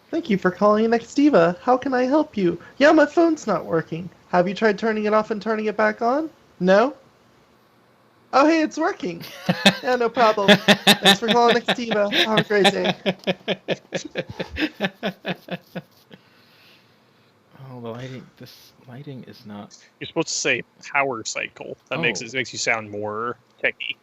Thank you for calling Nextiva. How can I help you? Yeah, my phone's not working. Have you tried turning it off and turning it back on? No? Oh, hey, it's working. Yeah, no problem. Thanks for calling Nextiva. Have a great day. Oh, the lighting. This lighting is not. You're supposed to say power cycle. That makes you sound more techy.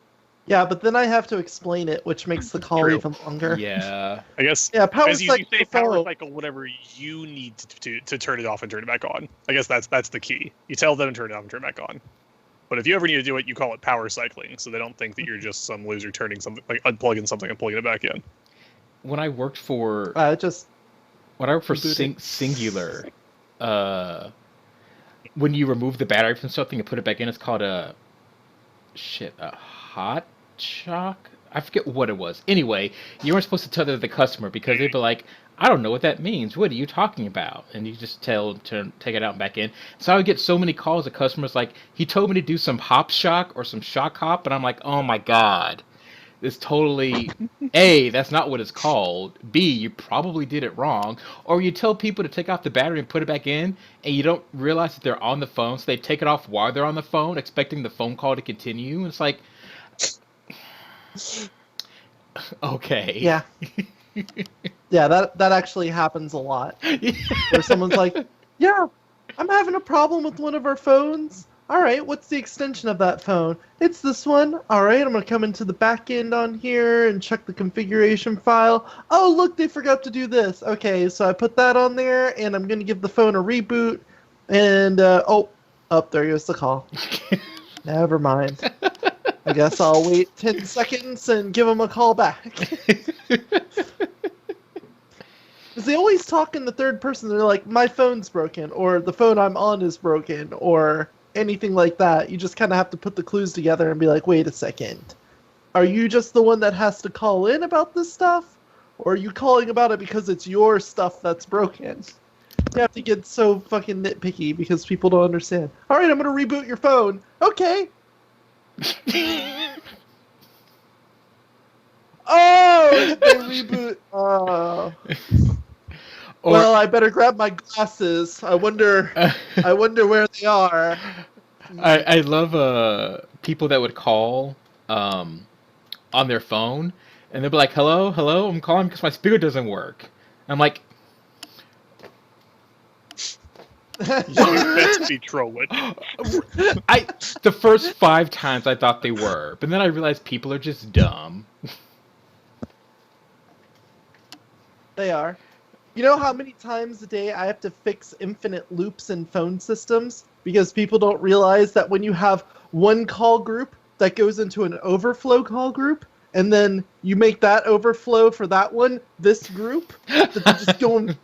Yeah, but then I have to explain it, which makes the call True. even longer. Yeah. I guess. Yeah, power As you cycle. say power cycle, whatever you need to turn it off and turn it back on. I guess that's the key. You tell them to turn it off and turn it back on. But if you ever need to do it, you call it power cycling, so they don't think that you're just some loser turning something, like unplugging something and plugging it back in. When I worked for Singular, when you remove the battery from something and put it back in, it's called a hot shock. I forget what it was. Anyway, you weren't supposed to tell the customer because they'd be like, I don't know what that means. What are you talking about? And you just tell them to take it out and back in. So I would get so many calls of customers like, he told me to do some hop shock or some shock hop. And I'm like, oh my God. It's totally, A, that's not what it's called. B, you probably did it wrong. Or you tell people to take off the battery and put it back in, and you don't realize that they're on the phone, so they take it off while they're on the phone, expecting the phone call to continue. And it's like, okay. Yeah. Yeah, that actually happens a lot. Where someone's like, yeah, I'm having a problem with one of our phones. All right, what's the extension of that phone? It's this one. All right, I'm going to come into the back end on here and check the configuration file. Oh, look, they forgot to do this. Okay, so I put that on there, and I'm going to give the phone a reboot. And, there goes the call. Never mind. I guess I'll wait 10 seconds and give them a call back. Because they always talk in the third person. They're like, my phone's broken, or the phone I'm on is broken, or anything like that. You just kind of have to put the clues together and be like, wait a second. Are you just the one that has to call in about this stuff? Or are you calling about it because it's your stuff that's broken? You have to get so fucking nitpicky because people don't understand. All right, I'm going to reboot your phone. Okay. Oh, did they reboot? Oh. Well, I better grab my glasses. I wonder where they are. I love people that would call on their phone, and they'll be like, hello, I'm calling because my speaker doesn't work. I'm like, you best be trolling. The first 5 times I thought they were, but then I realized people are just dumb. They are. You know how many times a day I have to fix infinite loops in phone systems? Because people don't realize that when you have one call group that goes into an overflow call group, and then you make that overflow for that one, this group, that they're just going,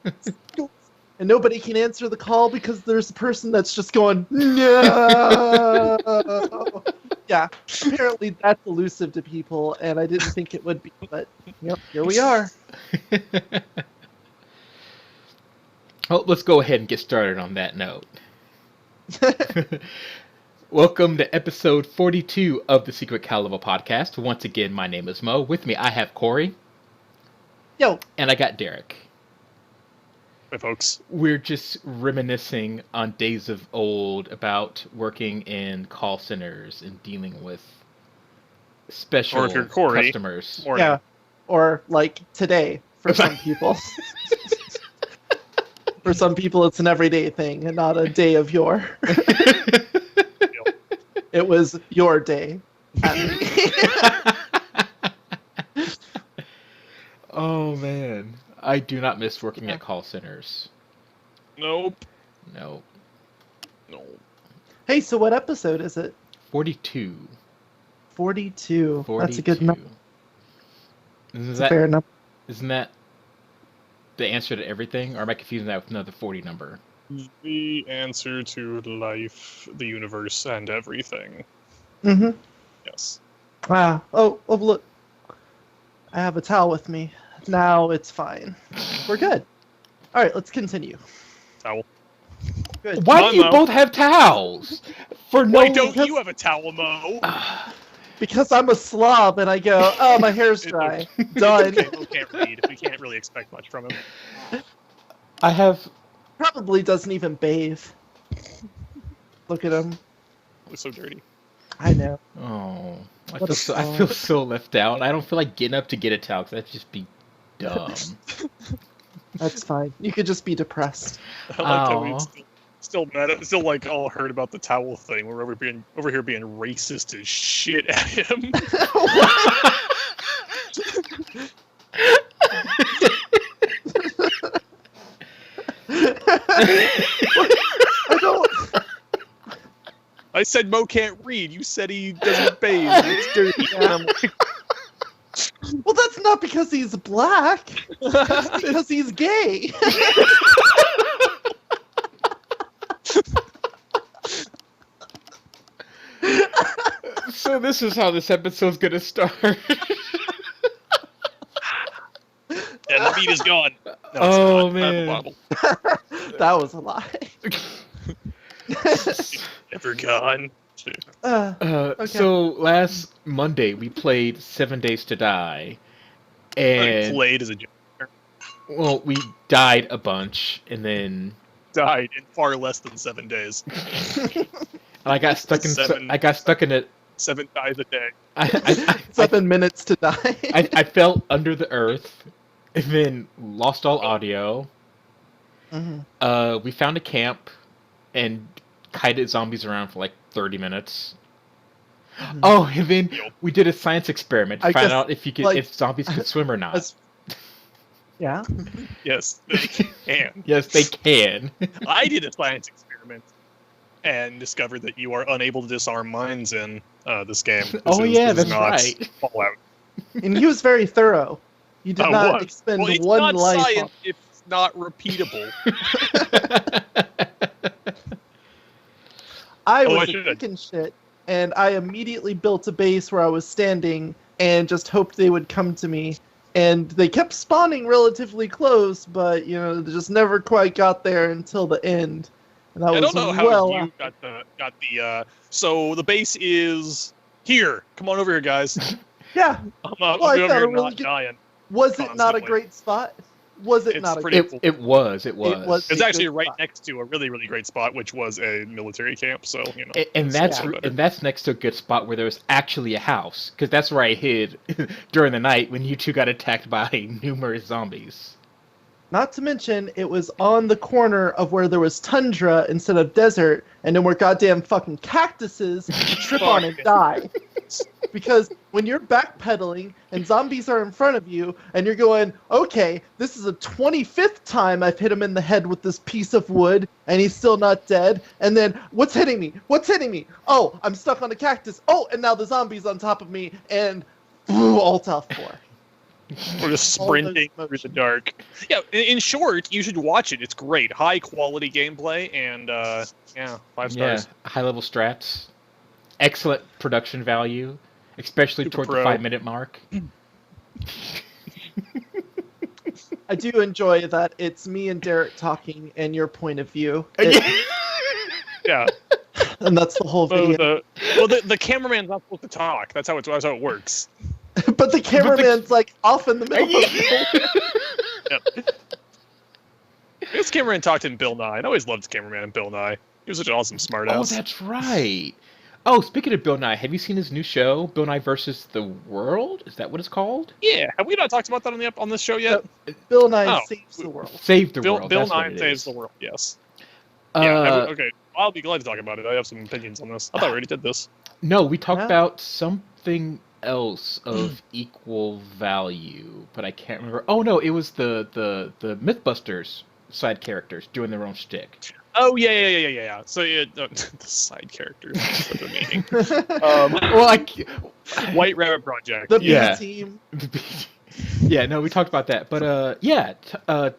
and nobody can answer the call because there's a person that's just going, no. Yeah, apparently that's elusive to people, and I didn't think it would be, but yep, here we are. Well, let's go ahead and get started on that note. Welcome to episode 42 of the Secret Caliber podcast. Once again, my name is Mo. With me, I have Corey. Yo. And I got Derek. Hey, folks. We're just reminiscing on days of old about working in call centers and dealing with special customers. Yeah, or like today for some people. For some people, it's an everyday thing and not a day of yore. It was your day. Oh, man. I do not miss working at call centers. Nope. No. Hey, so what episode is it? 42. 42. That's a good number. That's a fair number. Isn't that the answer to everything, or am I confusing that with another 40 number? The answer to life, the universe, and everything. Mm-hmm. Yes. Ah. Oh, look. I have a towel with me. Now it's fine. We're good. All right, let's continue. Towel. Good. Why do you both have towels? Why don't you have a towel, Mo? Because I'm a slob and I go, oh, my hair's dry. Done. Okay, Mo can't read. We can't really expect much from him. I have. Probably doesn't even bathe. Look at him. Looks so dirty. I know. Oh, What a I feel slob. so left out. I don't feel like getting up to get a towel because that'd just be dumb. That's fine. You could just be depressed. I like how Aw. we still mad, still like all heard about the towel thing. We're over here being racist as shit at him. I don't. I said Mo can't read. You said he doesn't bathe. It's dirty. And I'm like, Well, that's not because he's black. It's because he's gay. So this is how this episode's gonna start. and the meat is gone. No, it's Oh, not. I have a man. bottle. That was a lie. Never gone. Okay. So last Monday we played 7 Days to Die, I and played as a joke. well, we died a bunch, and then Died in far less than 7 days. I got stuck in. Seven- I got stuck in it. 7 dies a day. I 7 minutes to die. I fell under the earth, and then lost all audio. Mhm. We found a camp, and kited zombies around for like 30 minutes. Mhm. Oh, and then Yep. we did a science experiment to I find guess, out if you could, like, if zombies could swim or not. As- Yeah. Yes, they can. Yes, they can. I did a science experiment and discovered that you are unable to disarm mines in this game. Oh, yeah, this is that's not right. Fallout. And he was very thorough. You did not What? expend Well, it's one not life. science if it's not repeatable. I Oh, I was should- thinking shit, and I immediately built a base where I was standing and just hoped they would come to me. And they kept spawning relatively close, but they just never quite got there until the end. And that I was don't know how well you got the. So the base is here. Come on over here, guys. yeah. I'm I over here found a not really good- dying. Was it not a Constantly. great spot? Was it It's not a pretty great cool. It was. It was. It's a actually good right spot. next to a really, really great spot, which was a military camp. So And it's that's a lot better. and that's next to a good spot where there was actually a house, because that's where I hid during the night when you two got attacked by numerous zombies. Not to mention, it was on the corner of where there was tundra instead of desert, and then where goddamn fucking cactuses trip on and die. Because when you're backpedaling and zombies are in front of you, and you're going, okay, this is the 25th time I've hit him in the head with this piece of wood, and he's still not dead. And then, what's hitting me? What's hitting me? Oh, I'm stuck on a cactus. Oh, and now the zombie's on top of me, and alt F4. We're just All sprinting those through the dark. Yeah, in short, you should watch it. It's great. High quality gameplay and yeah, 5 stars. Yeah, high level strats, excellent production value, especially Super toward pro. the 5-minute mark. I do enjoy that it's me and Derek talking and your point of view. Yeah. And that's the whole So video. the cameraman's not supposed to talk. That's how it works. But the cameraman's like off in the middle of the This cameraman talked in Bill Nye. I always loved cameraman in Bill Nye. He was such an awesome Oh, smartass. that's right. Oh, speaking of Bill Nye, have you seen his new show, Bill Nye versus the World? Is that what it's called? Yeah. Have we not talked about that on this show yet? Bill Nye Oh. Saves the World. Save the Bill World. Bill that's what Nye it saves is. the world. Yes. Uh, Yeah. Okay. I'll be glad to talk about it. I have some opinions on this. I thought we already did this. No, we talked Yeah. about something else of equal value, but I can't remember. Oh no, it was the MythBusters side characters doing their own shtick. Oh yeah. So the side characters. That's what they're meaning. Well, White Rabbit Project. The B Yeah. team. yeah, no, we talked about that, but yeah,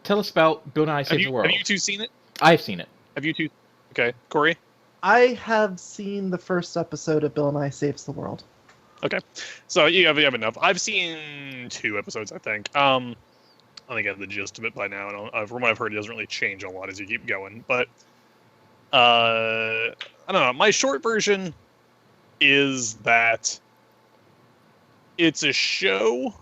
tell us about Bill Nye Have Saves the World. you two seen it? I've seen it. Have you two? Okay, Corey. I have seen the first episode of Bill Nye Saves the World. Okay, so you have enough. I've seen 2 episodes, I think. I think I have the gist of it by now. From what I've heard, it doesn't really change a lot as you keep going. But I don't know. My short version is that it's a show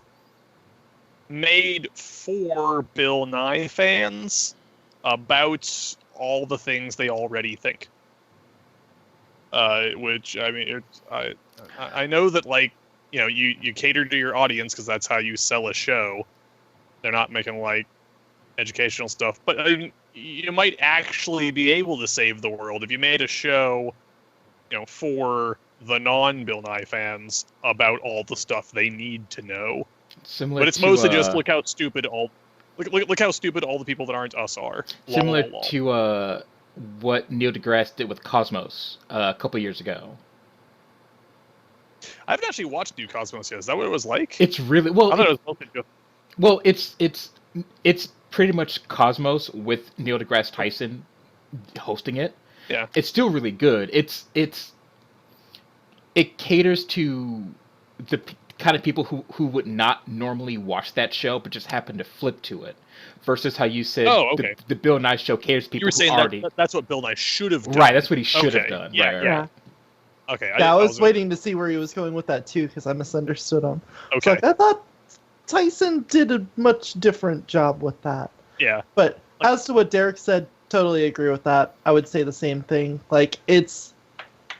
made for Bill Nye fans about all the things they already think. Which, I mean, I know that, like, you cater to your audience because that's how you sell a show. They're not making, like, educational stuff, but you might actually be able to save the world if you made a show, for the non-Bill Nye fans about all the stuff they need to know. Similar But it's to, mostly just look how stupid look how stupid all the people that aren't us are. similar Lol. to what Neil deGrasse did with Cosmos a couple years ago. I haven't actually watched New Cosmos yet. Is that what it was like? It's really well. I thought it was mostly just... Well, it's pretty much Cosmos with Neil deGrasse Tyson hosting it. Yeah. It's still really good. It caters to the kind of people who would not normally watch that show but just happen to flip to it, versus how you said the Bill Nye show caters to people You were saying who already... that's what Bill Nye should have done. Right, that's what he should have Okay. done. Yeah, right, yeah. right. Okay. Yeah, I was waiting to see where he was going with that too, because I misunderstood him. Okay. So, like, I thought Tyson did a much different job with that. Yeah. But as to what Derek said, totally agree with that. I would say the same thing. Like,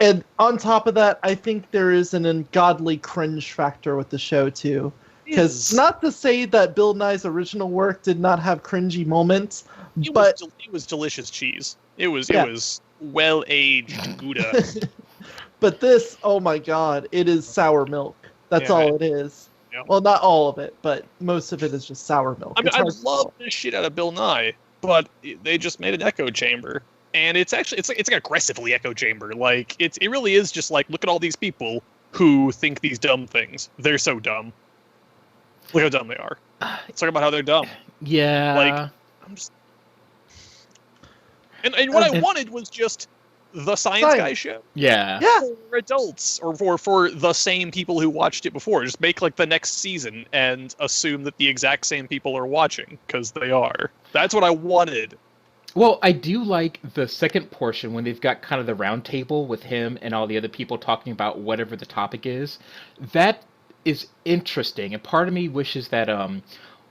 and on top of that, I think there is an ungodly cringe factor with the show too. Because not to say that Bill Nye's original work did not have cringy moments, but it was delicious cheese. It was well-aged Gouda. But this, oh my god, it is sour milk. That's all it is. Yeah. Well, not all of it, but most of it is just sour milk. I mean, I love the shit out of Bill Nye, but they just made an echo chamber, and it's like aggressively echo chamber. Like it really is just like, look at all these people who think these dumb things. They're so dumb. Look how dumb they are. Let's talk about how they're dumb. Yeah. Like I'm just, and what I wanted was just the Science Guy show. Yeah. For adults, or for the same people who watched it before. Just make like the next season and assume that the exact same people are watching, because they are. That's what I wanted. Well, I do like the second portion when they've got kind of the round table with him and all the other people talking about whatever the topic is. That is interesting, and part of me wishes that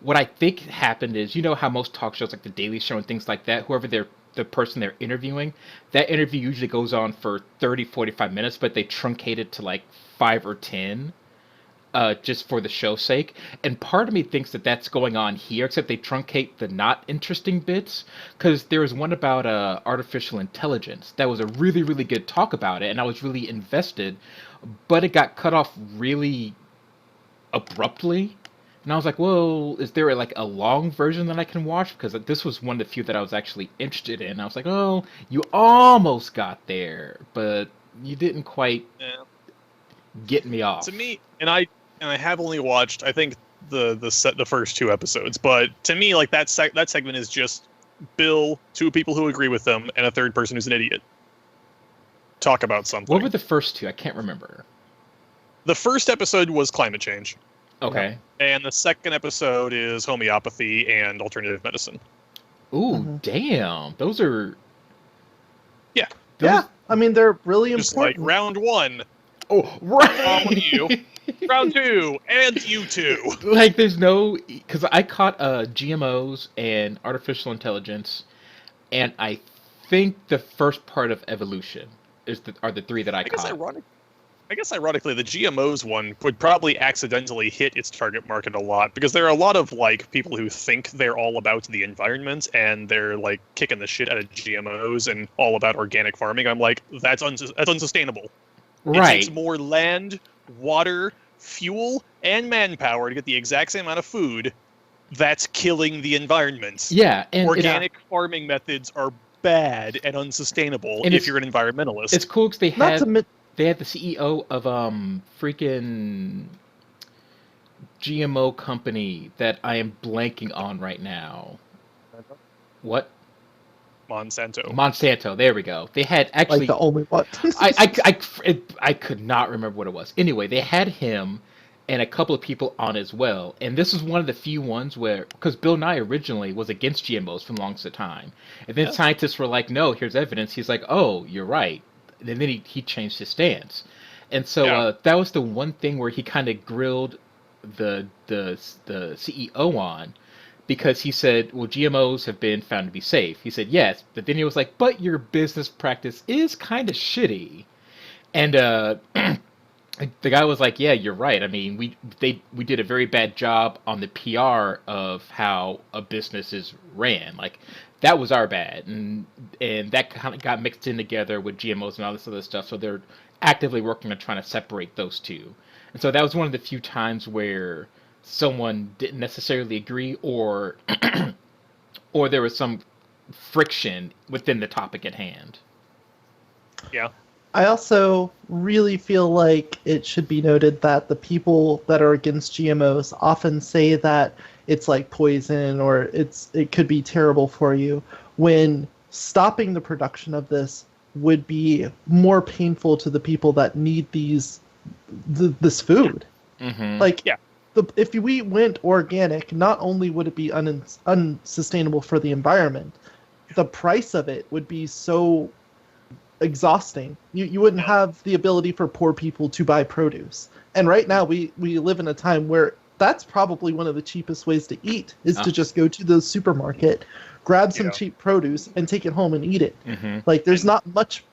what I think happened is, you know how most talk shows like The Daily Show and things like that, whoever the person they're interviewing, that interview usually goes on for 30, 45 minutes, but they truncate it to like 5 or 10 just for the show's sake. And part of me thinks that that's going on here, except they truncate the not interesting bits, because there was one about artificial intelligence that was a really, really good talk about it, and I was really invested, but it got cut off really abruptly. And I was like, well, is there like a long version that I can watch? Because this was one of the few that I was actually interested in. I was like, oh, you almost got there, but you didn't quite get me off. To me, and I have only watched, I think, the first 2 episodes, but to me, like that segment is just Bill, 2 people who agree with them, and a third person who's an idiot talk about something. What were the first 2? I can't remember. The first episode was climate change. Okay. And the second episode is homeopathy and alternative medicine. Ooh, damn. Those are... Yeah. Yeah, I mean, they're really just important. like round 1. Oh, right! You. Round 2, and you too. Like, there's no... Because I caught GMOs and artificial intelligence, and I think the first part of evolution are the 3 that I caught. I guess ironically, the GMOs one would probably accidentally hit its target market a lot, because there are a lot of like people who think they're all about the environment and they're like kicking the shit out of GMOs and all about organic farming. I'm like, that's unsustainable. Right. It takes more land, water, fuel, and manpower to get the exact same amount of food. That's killing the environment. Yeah, and organic farming methods are bad and unsustainable if you're an environmentalist. It's cool because they had the CEO of freaking GMO company that I am blanking on right now. What? Monsanto. There we go. They had actually like the only one. I could not remember what it was. Anyway, they had him and a couple of people on as well. And this is one of the few ones where, because Bill Nye originally was against GMOs from longest of time, and then scientists were like, "No, here's evidence." He's like, "Oh, you're right." And then he changed his stance. And so Yeah. that was the one thing where he kind of grilled the CEO on, because he said, well, GMOs have been found to be safe. He said yes, but then he was like, but your business practice is kind of shitty. And the guy was like, "Yeah, you're right. I mean, we did a very bad job on the PR of how a business is ran. Like that was our bad, and that kind of got mixed in together with GMOs and all this other stuff. So they're actively working on trying to separate those two. And so that was one of the few times where someone didn't necessarily agree, or there was some friction within the topic at hand. Yeah. I also really feel like it should be noted that the people that are against GMOs often say that it's like poison or it could be terrible for you, when stopping the production of this would be more painful to the people that need this food. Mm-hmm. Like, Yeah. if we went organic, not only would it be unsustainable for the environment, the price of it would be so exhausting. You wouldn't have the ability for poor people to buy produce. And right now we live in a time where that's probably one of the cheapest ways to eat is to just go to the supermarket, grab some cheap produce and take it home and eat it. Mm-hmm. Like there's not much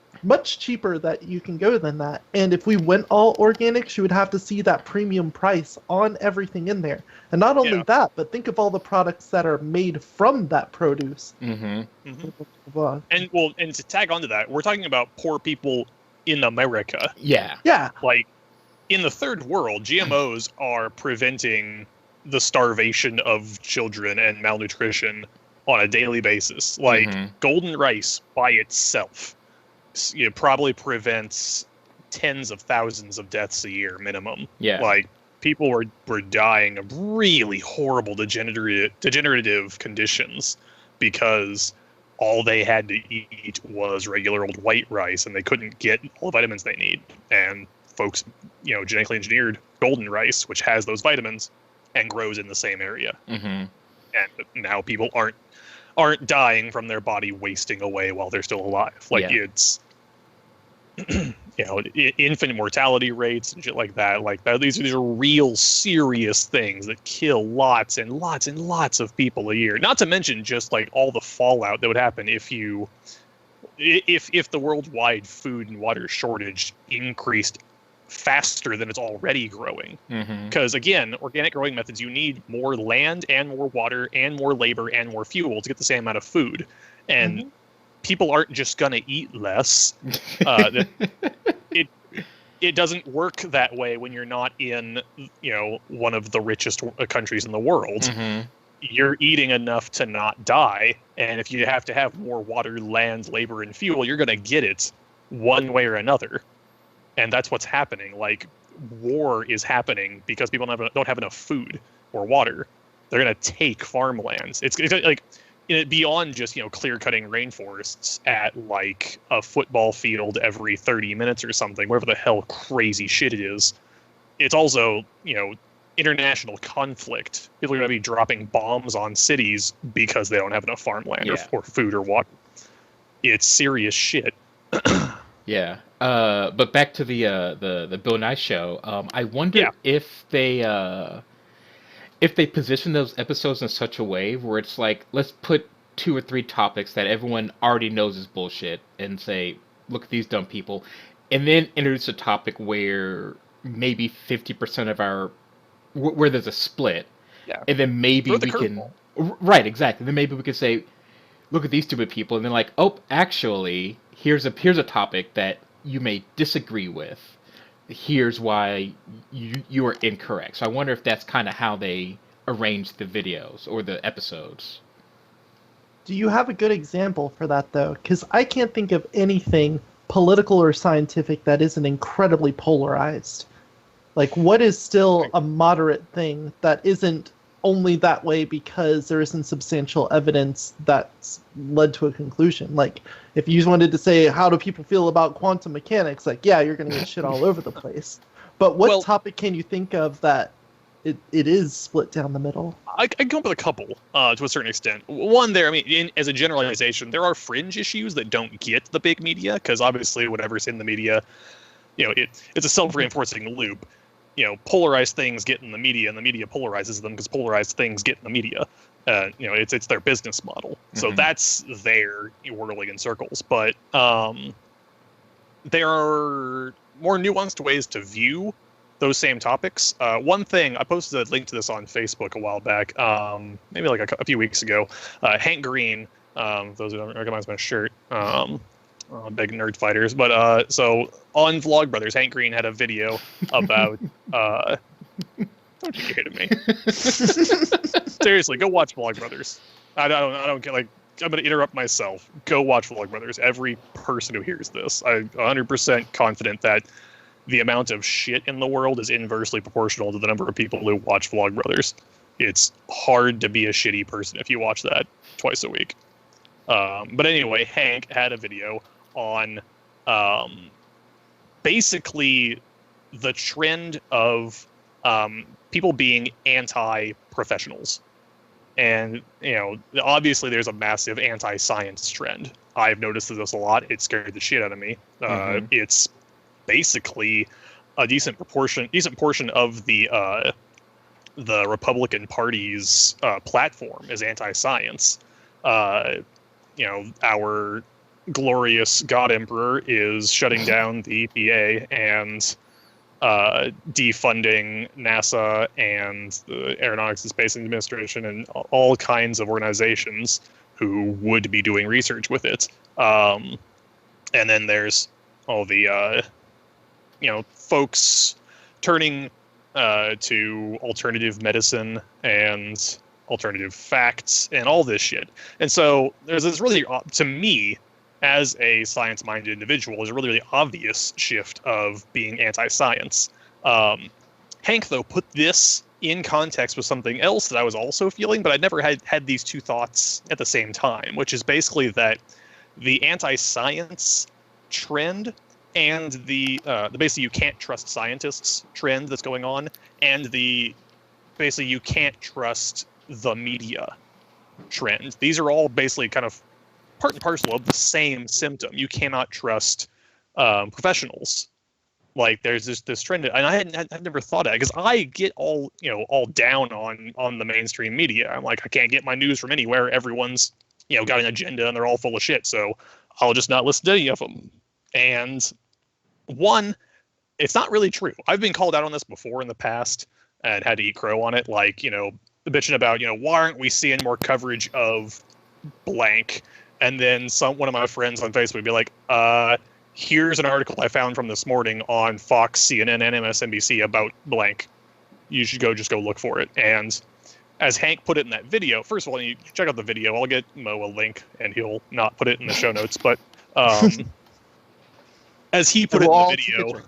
cheaper that you can go than that. And if we went all organic, you would have to see that premium price on everything in there. And not only that, but think of all the products that are made from that produce. Mm-hmm. And to tag onto that, we're talking about poor people in America. Yeah. Yeah. Like in the third world, GMOs are preventing the starvation of children and malnutrition on a daily basis. Like golden rice by itself, probably prevents tens of thousands of deaths a year minimum. Yeah. Like people were dying of really horrible degenerative conditions because all they had to eat was regular old white rice, and they couldn't get all the vitamins they need. And folks, genetically engineered golden rice, which has those vitamins and grows in the same area. Mm-hmm. And now people aren't dying from their body wasting away while they're still alive. Like it's infant mortality rates and shit like that. Like that, these are real serious things that kill lots and lots and lots of people a year. Not to mention just like all the fallout that would happen if the worldwide food and water shortage increased faster than it's already growing. Because again, organic growing methods, you need more land and more water and more labor and more fuel to get the same amount of food. And people aren't just going to eat less. It doesn't work that way when you're not in, one of the richest countries in the world. You're eating enough to not die. And if you have to have more water, land, labor, and fuel, you're going to get it one way or another. And that's what's happening. Like, war is happening because people don't have enough food or water. They're going to take farmlands. It's like beyond just, clear-cutting rainforests at, like, a football field every 30 minutes or something, whatever the hell crazy shit it is. It's also, international conflict. People are going to be dropping bombs on cities because they don't have enough farmland or food or water. It's serious shit. Yeah. But back to the Bill Nye show. I wonder if they position those episodes in such a way where it's like, let's put 2 or 3 topics that everyone already knows is bullshit and say, look at these dumb people, and then introduce a topic where maybe 50% of where there's a split, and then maybe we can, right, exactly. Then maybe we could say, look at these stupid people, and then like, oh, actually, here's a topic that you may disagree with. Here's why you are incorrect. So I wonder if that's kind of how they arrange the videos or the episodes. Do you have a good example for that, though? Because I can't think of anything political or scientific that isn't incredibly polarized. Like, what is still a moderate thing that isn't only that way because there isn't substantial evidence that's led to a conclusion? Like, if you wanted to say, how do people feel about quantum mechanics? Like, yeah, you're going to get shit all over the place. But what topic can you think of that it is split down the middle? I can come up with a couple to a certain extent. One there, I mean, as a generalization, there are fringe issues that don't get the big media because obviously whatever's in the media it's a self-reinforcing loop. Polarized things get in the media, and the media polarizes them because polarized things get in the media. It's their business model. So that's their whirling in circles. But there are more nuanced ways to view those same topics. One thing, I posted a link to this on Facebook a while back, maybe like a few weeks ago. Hank Green, those who don't recognize my shirt, big nerd fighters. But so on Vlogbrothers, Hank Green had a video about. Don't you hate me? Seriously, go watch Vlogbrothers. I don't get like. I'm going to interrupt myself. Go watch Vlogbrothers. Every person who hears this, I'm 100% confident that the amount of shit in the world is inversely proportional to the number of people who watch Vlogbrothers. It's hard to be a shitty person if you watch that twice a week. But anyway, Hank had a video on basically the trend of people being anti-professionals. And, obviously there's a massive anti-science trend. I've noticed this a lot. It scared the shit out of me. It's basically a decent portion of the Republican Party's platform is anti-science. Our glorious God Emperor is shutting down the EPA and defunding NASA and the Aeronautics and Space Administration and all kinds of organizations who would be doing research with it. And then there's all the folks turning to alternative medicine and alternative facts and all this shit. And so there's this really, to me, as a science-minded individual, is a really, really obvious shift of being anti-science. Hank, though, put this in context with something else that I was also feeling, but I never had these two thoughts at the same time, which is basically that the anti-science trend and the basically you can't trust scientists trend that's going on, and the basically you can't trust the media trend. These are all basically kind of part and parcel of the same symptom. You cannot trust professionals. Like there's this trend, and I've never thought of it because I get all down on the mainstream media. I'm like, I can't get my news from anywhere. Everyone's got an agenda and they're all full of shit. So I'll just not listen to any of them. And one, it's not really true. I've been called out on this before in the past and had to eat crow on it. Like bitching about why aren't we seeing more coverage of blank? And then one of my friends on Facebook would be like, here's an article I found from this morning on Fox, CNN, and MSNBC about blank. You should just go look for it. And as Hank put it in that video, first of all, you check out the video. I'll get Mo a link, and he'll not put it in the show notes. But as he put it in the video,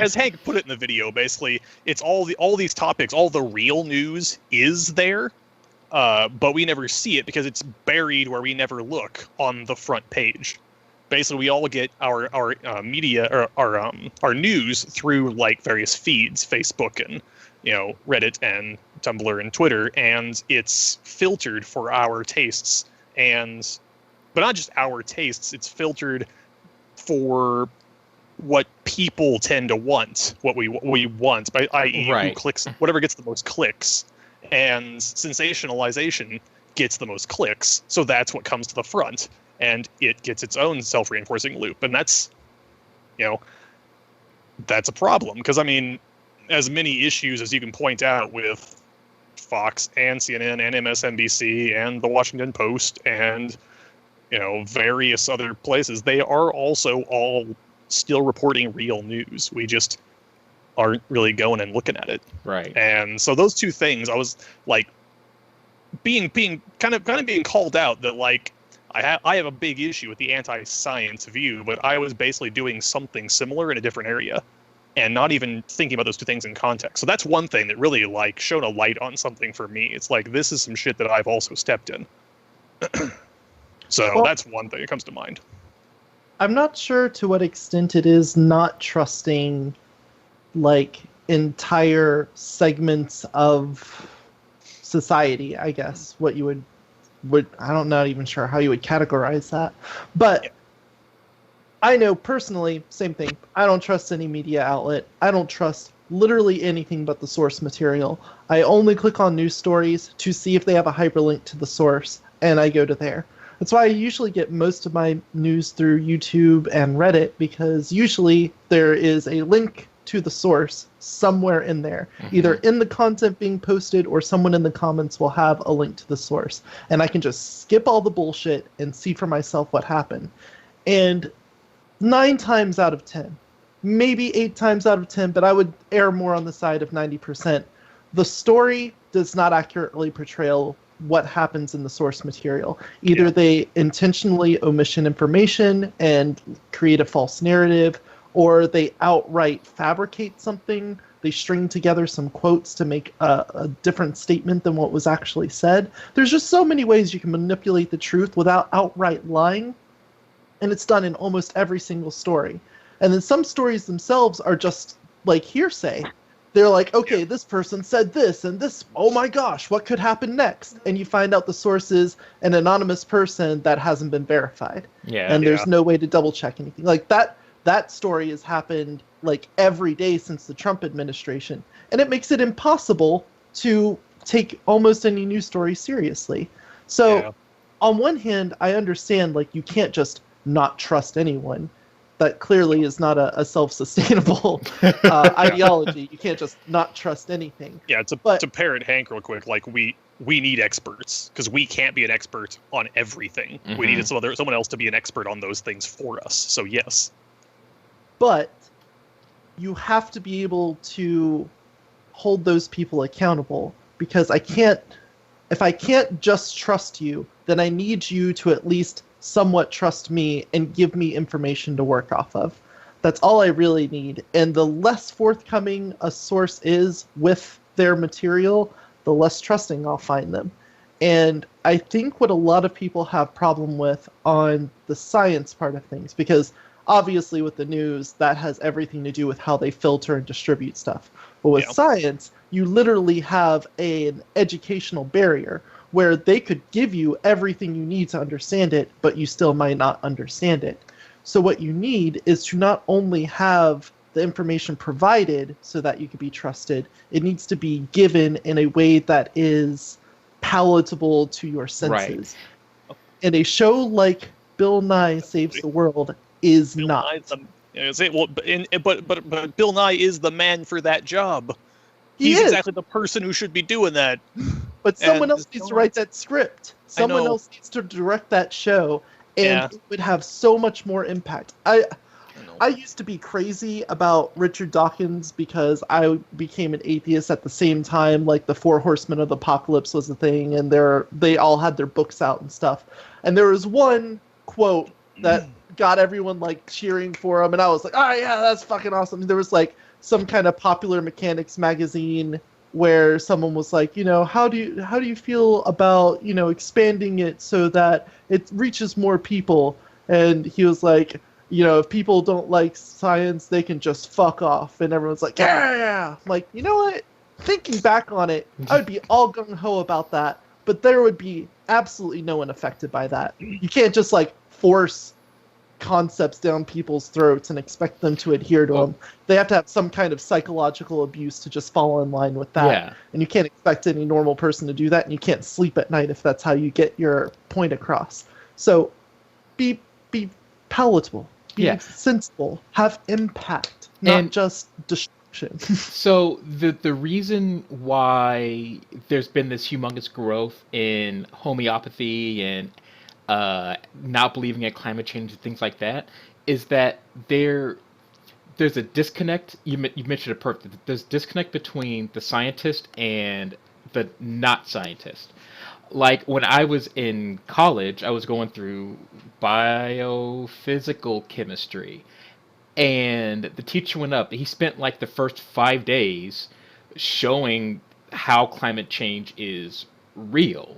as Hank put it in the video, basically, it's all these topics, all the real news is there. But we never see it because it's buried where we never look on the front page. Basically, we all get our media or our news through like various feeds, Facebook and Reddit and Tumblr and Twitter, and it's filtered for our tastes, but not just our tastes. It's filtered for what people tend to want, what we want, i.e. who clicks, whatever gets the most clicks. And sensationalization gets the most clicks, so that's what comes to the front, and it gets its own self-reinforcing loop, and that's a problem, because I mean, as many issues as you can point out with Fox and CNN and MSNBC and the Washington Post and various other places, they are also all still reporting real news. We just aren't really going and looking at it. Right. And so those two things, I was like being kind of being called out that like I have a big issue with the anti-science view, but I was basically doing something similar in a different area and not even thinking about those two things in context. So that's one thing that really like shone a light on something for me. It's like, this is some shit that I've also stepped in. So that's one thing that comes to mind. I'm not sure to what extent it is not trusting like entire segments of society, I guess. What you would I'm not even sure how you would categorize that. But I know personally, same thing. I don't trust any media outlet. I don't trust literally anything but the source material. I only click on news stories to see if they have a hyperlink to the source, and I go to there. That's why I usually get most of my news through YouTube and Reddit, because usually there is a link to the source somewhere in there. Either in the content being posted or someone in the comments will have a link to the source. And I can just skip all the bullshit and see for myself what happened. And 9 times out of 10, maybe 8 times out of 10, but I would err more on the side of 90%. The story does not accurately portray what happens in the source material. Either they intentionally omission information and create a false narrative, or they outright fabricate something. They string together some quotes to make a different statement than what was actually said. There's just so many ways you can manipulate the truth without outright lying. And it's done in almost every single story. And then some stories themselves are just like hearsay. They're like, okay, this person said this and this, oh my gosh, what could happen next? And you find out the source is an anonymous person that hasn't been verified. And there's no way to double check anything. Like that story has happened like every day since the Trump administration. And it makes it impossible to take almost any news story seriously. So on one hand, I understand like you can't just not trust anyone. That clearly is not a self-sustainable ideology. You can't just not trust anything. Yeah, to parrot Hank real quick, like we need experts because we can't be an expert on everything. We needed someone else to be an expert on those things for us. So yes. But you have to be able to hold those people accountable, because if I can't just trust you, then I need you to at least somewhat trust me and give me information to work off of. That's all I really need. And the less forthcoming a source is with their material, the less trusting I'll find them. And I think what a lot of people have problem with on the science part of things, because obviously with the news, that has everything to do with how they filter and distribute stuff. But with science, you literally have an educational barrier where they could give you everything you need to understand it, but you still might not understand it. So what you need is to not only have the information provided so that you can be trusted, it needs to be given in a way that is palatable to your senses. Right. And a show like Bill Nye Saves the World is Bill not. But Bill Nye is the man for that job. He's exactly the person who should be doing that. But someone else needs to write that script. Someone else needs to direct that show, and it would have so much more impact. I used to be crazy about Richard Dawkins because I became an atheist at the same time. Like the Four Horsemen of the Apocalypse was a thing, and they all had their books out and stuff. And there was one quote that got everyone like cheering for him, and I was like, "Oh yeah, that's fucking awesome." There was like some kind of Popular Mechanics magazine where someone was like, how do you feel about, expanding it so that it reaches more people? And he was like, if people don't like science, they can just fuck off. And everyone's like, yeah. I'm like, you know what? Thinking back on it, I would be all gung-ho about that, but there would be absolutely no one affected by that. You can't just like force concepts down people's throats and expect them to adhere to them. They have to have some kind of psychological abuse to just fall in line with that. Yeah. And you can't expect any normal person to do that, and you can't sleep at night if that's how you get your point across. So be palatable, be sensible, have impact, not just destruction. So the reason why there's been this humongous growth in homeopathy and not believing in climate change and things like that is that there's a disconnect. You mentioned it perfectly. There's a disconnect between the scientist and the not scientist. Like when I was in college, I was going through biophysical chemistry, and the teacher went up. He spent like the first 5 days showing how climate change is real.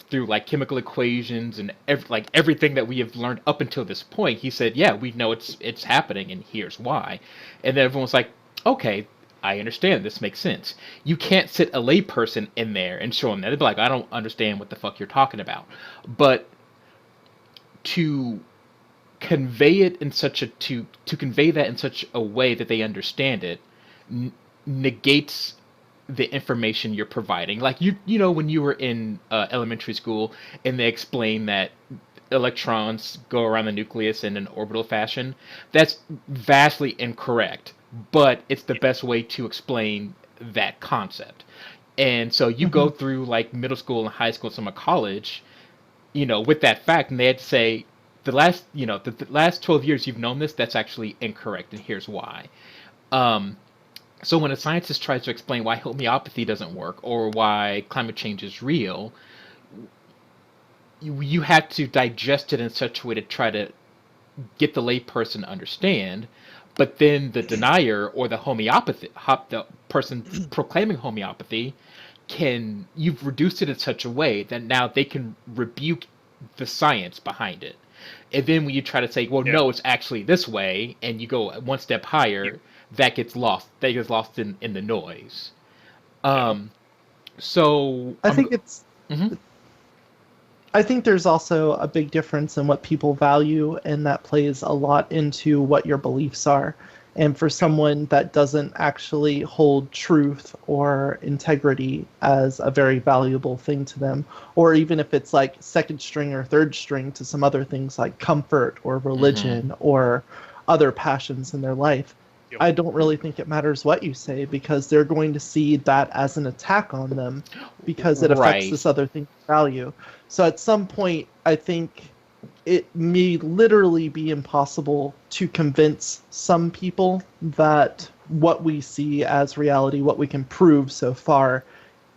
Through like chemical equations and everything that we have learned up until this point. He said, yeah, we know it's happening and here's why. And then everyone's like, okay, I understand, this makes sense. You can't sit a layperson in there and show them that. They'd be like, I don't understand what the fuck you're talking about. But to convey it in such a to convey that in such a way that they understand it n- negates the information you're providing. Like you know when you were in elementary school and they explain that electrons go around the nucleus in an orbital fashion, that's vastly incorrect, but it's the best way to explain that concept. And so you go Mhm. through like middle school and high school, some of college, with that fact, and they had to say the last 12 years you've known this, that's actually incorrect, and here's why. Um, so when a scientist tries to explain why homeopathy doesn't work or why climate change is real, you have to digest it in such a way to try to get the layperson to understand. But then the denier or the person proclaiming homeopathy, you've reduced it in such a way that now they can rebuke the science behind it. And then when you try to say, well, Yeah. no, it's actually this way, and you go one step Yeah. higher, that gets lost. That gets lost in the noise. Yeah. Um, so I think it's mhm. I think there's also a big difference in what people value, and that plays a lot into what your beliefs are. And for someone that doesn't actually hold truth or integrity as a very valuable thing to them, or even if it's like second string or third string to some other things like comfort or Mhm. religion or other passions in their life, Yep. I don't really think it matters what you say because they're going to see that as an attack on them because it affects Right. this other thing's value. So at some point, I think it may literally be impossible to convince some people that what we see as reality, what we can prove so far,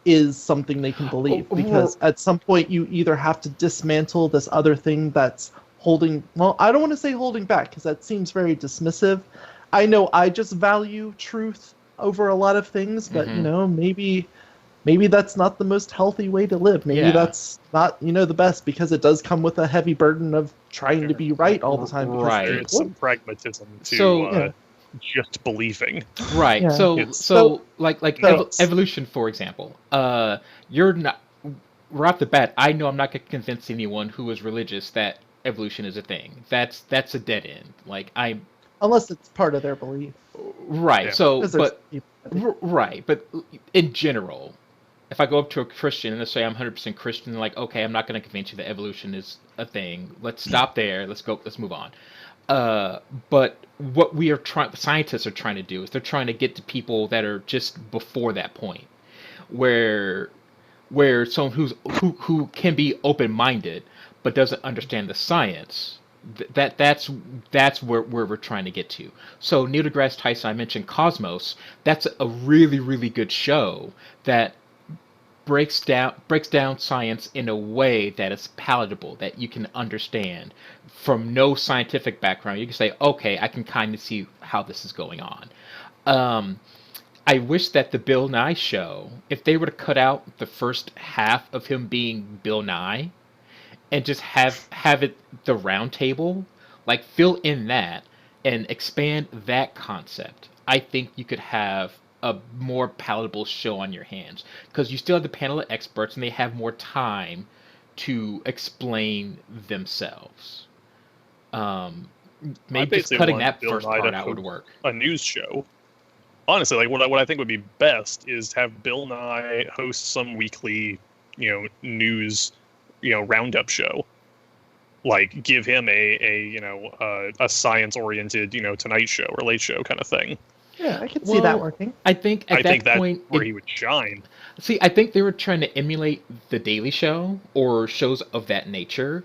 is something they can believe. Because at some point, you either have to dismantle this other thing that's holding, well, I don't want to say holding back because that seems very dismissive. I know I just value truth over a lot of things, but Mhm. maybe that's not the most healthy way to live. Maybe Yeah. that's not, the best because it does come with a heavy burden of trying to Sure. be right all the time because it's There Right. is some important. pragmatism to So Yeah. just believing. right. Yeah. So It's So so nuts. evolution, for example. You're not right off the bat. I know I'm not going to convince anyone who is religious that evolution is a thing. That's a dead end. Like I'm unless it's part of their belief, right. Yeah. So, because there's but people that do. right. But in general, if I go up to a Christian and they say I'm 100% Christian, they're like, okay, I'm not going to convince you that evolution is a thing. Let's stop there. Let's go. Let's move on. Uh, but what scientists are trying to do is they're trying to get to people that are just before that point, where someone who can be open minded but doesn't understand the science. That's where we're trying to get to. So Neil deGrasse Tyson, I mentioned Cosmos. That's a really really good show that breaks down science in a way that is palatable that you can understand from no scientific background. You can say, okay, I can kind of see how this is going on. Um, I wish that the Bill Nye show, if they were to cut out the first half of him being Bill Nye and just have it the round table, like fill in that and expand that concept, I think you could have a more palatable show on your hands because you still have the panel of experts and they have more time to explain themselves. Um, I maybe just basically cutting want that Bill first Nye to part out would host work. a news show. Honestly, like what I think would be best is have Bill Nye host some weekly, news, roundup show. Like give him a science oriented, Tonight Show or Late Show kind of thing. Yeah, I could see that Well, working. I think at I think that that's point, where he would shine. I think they were trying to emulate The Daily Show or shows of that nature,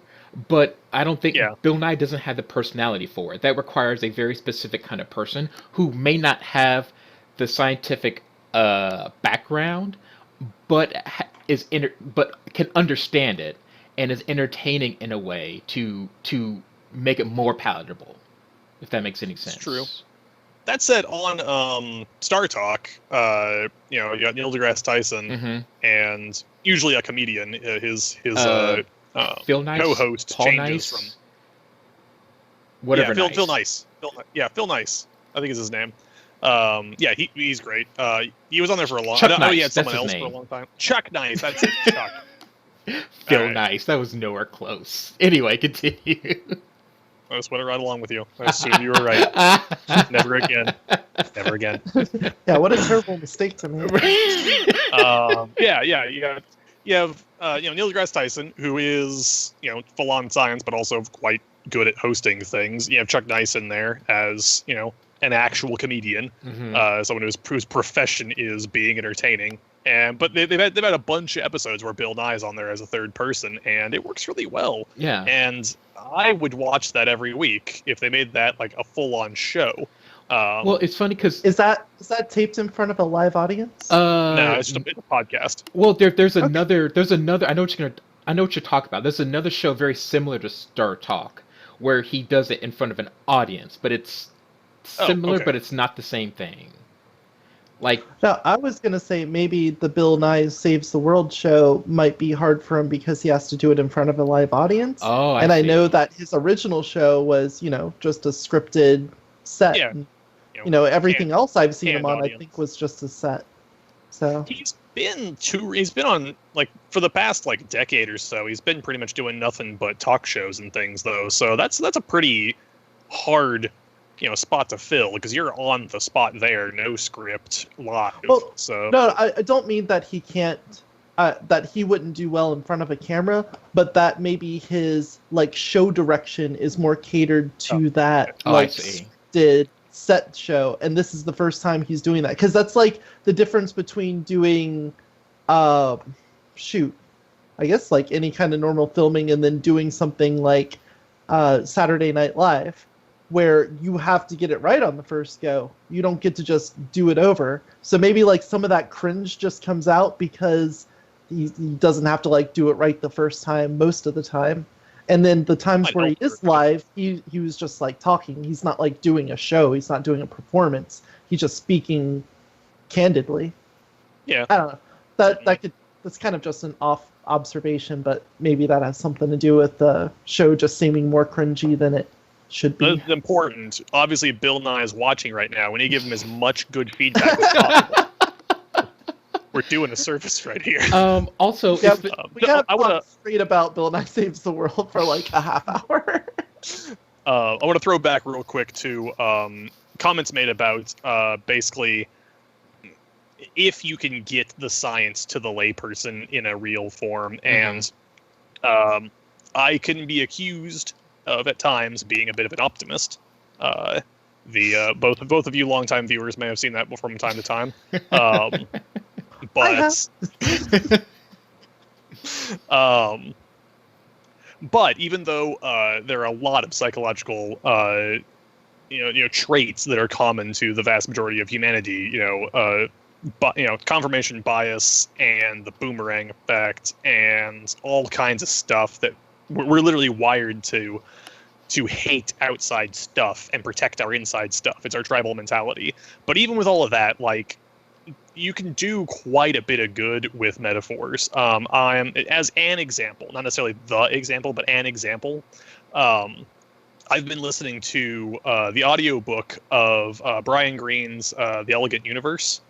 but I don't think Yeah. Bill Nye doesn't have the personality for it. That requires a very specific kind of person who may not have the scientific background, but but can understand it and is entertaining in a way to make it more palatable. If that makes any It's true. sense. That said, on Star Talk, you got Neil deGrasse Tyson Mm-hmm. and usually a comedian. His Phil Nice, co-host Paul changes Nice, from whatever Phil Nice. Nice. Phil Nice. I think is his name. Yeah, he's great. He was on there for a long. Chuck I know he Nice, had that's someone his else for a name. long time. Chuck Nice. That's it. Chuck. All Phil right. Nice. That was nowhere close. Anyway, continue. I just went right along with you. I assumed you were right. Never again. Never again. Yeah, what a terrible mistake to make. Yeah. You have Neil deGrasse Tyson, who is full on science, but also quite good at hosting things. You have Chuck Nice in there as an actual comedian, someone whose profession is being entertaining. But they've had a bunch of episodes where Bill Nye's on there as a third person, and it works really well. Yeah. And I would watch that every week if they made that like a full-on show. Well, it's funny because Is that taped in front of a live audience? No, it's just a podcast. Well, there's another. I know what you're talking about. There's another show very similar to Star Talk, where he does it in front of an audience, but it's similar, okay. but it's not the same thing. Like, No, I was gonna say maybe the Bill Nye Saves the World show might be hard for him because he has to do it in front of a live audience. oh, And I see. know that his original show was, just a scripted set. Yeah. And, everything else I've seen him canned on, I audience. think, was just a set. So He's been on like for the past like decade or so. He's been pretty much doing nothing but talk shows and things though. So that's a pretty hard spot to fill because you're on the spot there, no script, live. Well, so no, I don't mean that he can't, that he wouldn't do well in front of a camera, but that maybe his like show direction is more catered to that I like see. scripted set show, and this is the first time he's doing that because that's like the difference between doing, I guess like any kind of normal filming and then doing something like Saturday Night Live, where you have to get it right on the first go. You don't get to just do it over. So maybe like some of that cringe just comes out because he doesn't have to like do it right the first time most of the time. And then the times where he is live, he was just like talking. He's not like doing a show. He's not doing a performance. He's just speaking candidly. Yeah. I don't know. That's kind of just an off observation, but maybe that has something to do with the show just seeming more cringy than it should be. that's important. Obviously, Bill Nye is watching right now. We need to give him as much good feedback as possible. We're doing a service right here. Also, Yeah, if the- we got I wanna- to straight about Bill Nye Saves the World for like a half hour. I want to throw back real quick to comments made about basically if you can get the science to the layperson in a real form, and I can be accused of at times being a bit of an optimist. Both of you longtime viewers may have seen that from time to time. But but even though there are a lot of psychological traits that are common to the vast majority of humanity, confirmation bias and the boomerang effect and all kinds of stuff that we're literally wired to hate outside stuff and protect our inside stuff. It's our tribal mentality. But even with all of that, like, you can do quite a bit of good with metaphors. As an example, not necessarily the example, but an example. I've been listening to the audiobook of Brian Greene's The Elegant Universe.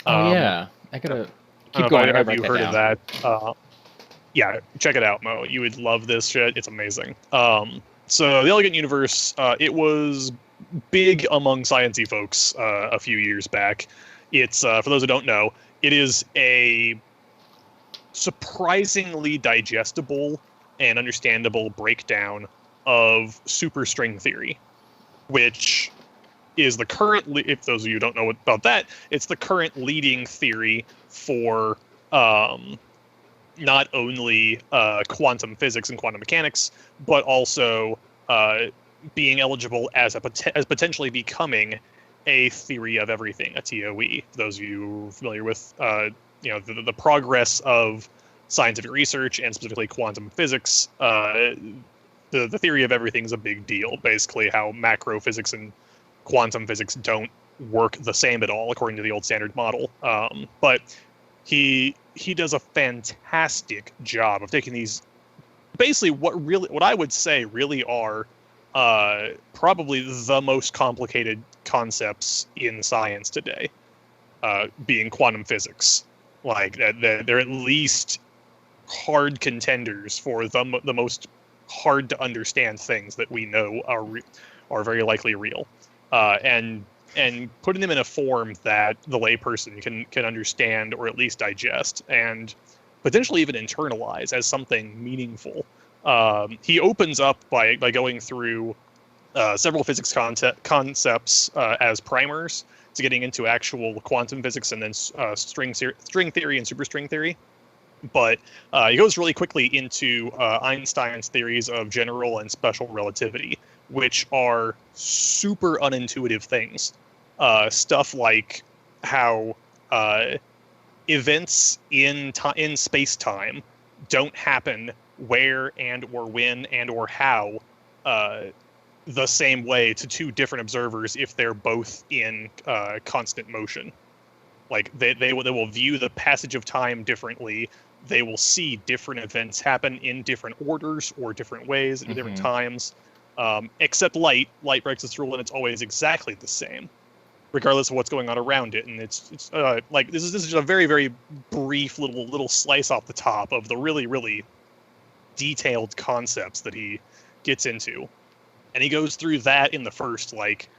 yeah, I gotta I keep don't know going. if I have you heard of that? Yeah, check it out, Mo. You would love this shit. It's amazing. So The Elegant Universe, it was big among sciencey folks a few years back. It's, for those who don't know, it is a surprisingly digestible and understandable breakdown of superstring theory, which is the current, if those of you who don't know about that, it's the current leading theory for not only quantum physics and quantum mechanics, but also being eligible as potentially becoming a theory of everything, a TOE. For those of you familiar with the progress of scientific research and specifically quantum physics, the theory of everything is a big deal. Basically, how macro physics and quantum physics don't work the same at all according to the old standard model. But he does a fantastic job of taking these, basically what I would say really are probably the most complicated concepts in science today, being quantum physics. Like they're at least hard contenders for the most hard to understand things that we know are very likely real, and putting them in a form that the layperson can understand or at least digest and potentially even internalize as something meaningful. He opens up by going through several physics concepts as primers to getting into actual quantum physics and then string theory and superstring theory. But he goes really quickly into Einstein's theories of general and special relativity, which are super unintuitive things. Stuff like how events in space-time don't happen where and or when and or how the same way to two different observers if they're both in constant motion. Like they will view the passage of time differently. They will see different events happen in different orders or different ways at different times. Except light breaks this rule, and it's always exactly the same, regardless of what's going on around it. And it's like this is just a very, very brief little slice off the top of the really, really detailed concepts that he gets into. And he goes through that in the first like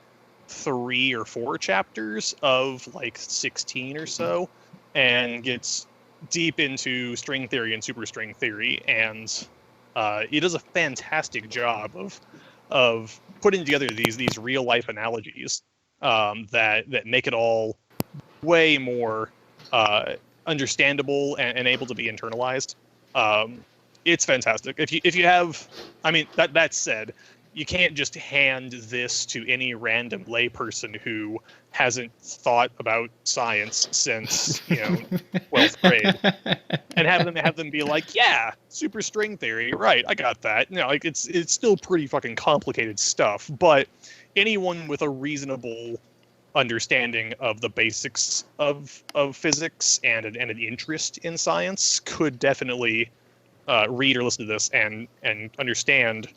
3 or 4 chapters of like 16 or so, and gets deep into string theory and superstring theory, and he does a fantastic job of putting together these real life analogies that make it all way more understandable and able to be internalized. It's fantastic. If you have, I mean, that said, you can't just hand this to any random layperson who hasn't thought about science since 12th grade, and have them be like, yeah, superstring theory, right? I got that. Like it's still pretty fucking complicated stuff, but anyone with a reasonable understanding of the basics of physics and an interest in science could definitely read or listen to this and understand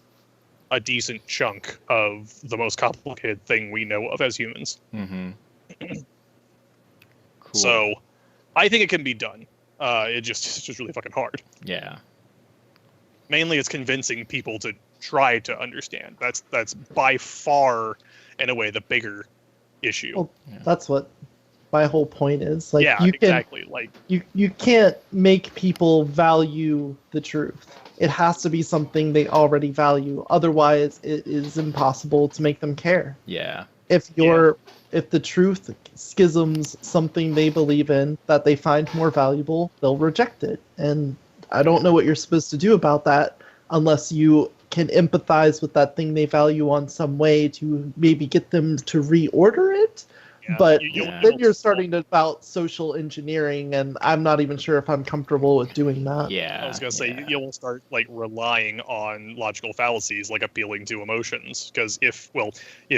a decent chunk of the most complicated thing we know of as humans. Mm-hmm. Cool. So, I think it can be done. It's just really fucking hard. Yeah. Mainly, it's convincing people to try to understand. That's by far, in a way, the bigger issue. Well, that's what my whole point is. Like, yeah, you can, exactly. Like you can't make people value the truth. It has to be something they already value. Otherwise, it is impossible to make them care. Yeah. If the truth schisms something they believe in that they find more valuable, they'll reject it. And I don't know what you're supposed to do about that unless you can empathize with that thing they value on some way to maybe get them to reorder it. Yeah, but you'll you're starting to about social engineering, and I'm not even sure if I'm comfortable with doing that. Yeah. I was gonna say you'll start like relying on logical fallacies, like appealing to emotions. Because if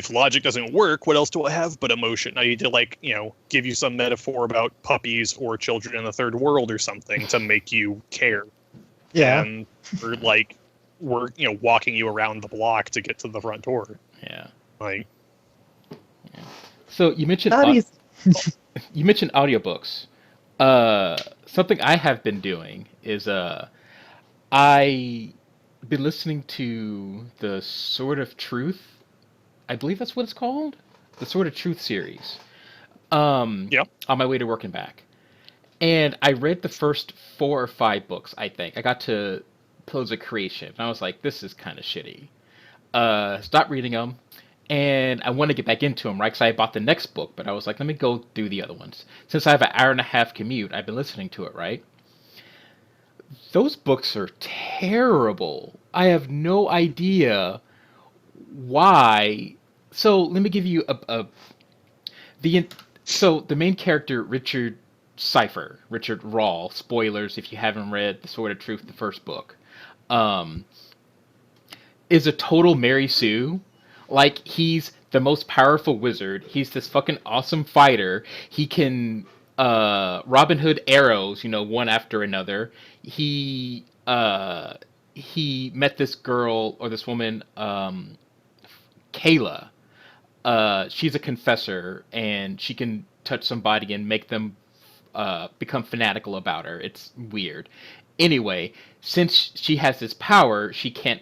logic doesn't work, what else do I have but emotion? I need to give you some metaphor about puppies or children in the third world or something to make you care. Yeah. And we're walking you around the block to get to the front door. Yeah. Like. So you mentioned you mentioned audiobooks. Something I have been doing is I been listening to the Sword of Truth. I believe that's what it's called, the Sword of Truth series. On my way to work and back, and I read the first 4 or 5 books. I think I got to Pillars of Creation, and I was like, "This is kind of shitty." Stopped reading them. And I want to get back into them, right? Because I bought the next book, but I was like, let me go do the other ones. Since I have an hour-and-a-half commute, I've been listening to it, right? Those books are terrible. I have no idea why. So let me give you so the main character, Richard Rahl, spoilers if you haven't read The Sword of Truth, the first book, is a total Mary Sue. Like, he's the most powerful wizard. He's this fucking awesome fighter. He can Robin Hood arrows, one after another. He met this girl or this woman, Kayla. She's a confessor, and she can touch somebody and make them become fanatical about her. It's weird. Anyway, since she has this power, she can't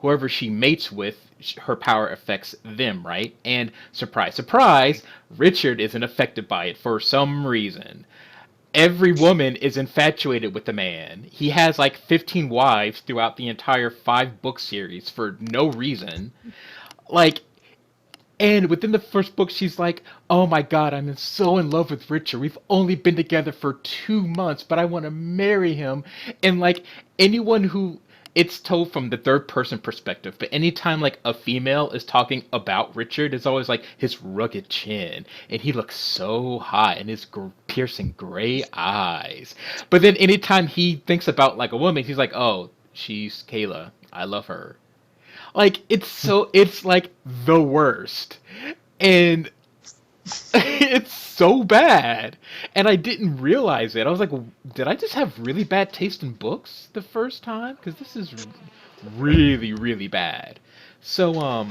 whoever she mates with, her power affects them, right? And surprise, surprise, Richard isn't affected by it for some reason. Every woman is infatuated with the man. He has like 15 wives throughout the entire 5 book series for no reason. Like, and within the first book, she's like, "Oh my God, so in love with Richard. We've only been together for 2 months, but I want to marry him." And like anyone who, it's told from the third person perspective, but anytime like a female is talking about Richard, it's always like his rugged chin, and he looks so hot, and his piercing gray eyes. But then anytime he thinks about like a woman, he's like, "Oh, she's Kayla. I love her." Like it's like the worst. And it's so bad. And I didn't realize it. I was like, did I just have really bad taste in books the first time? Because this is really, really bad. So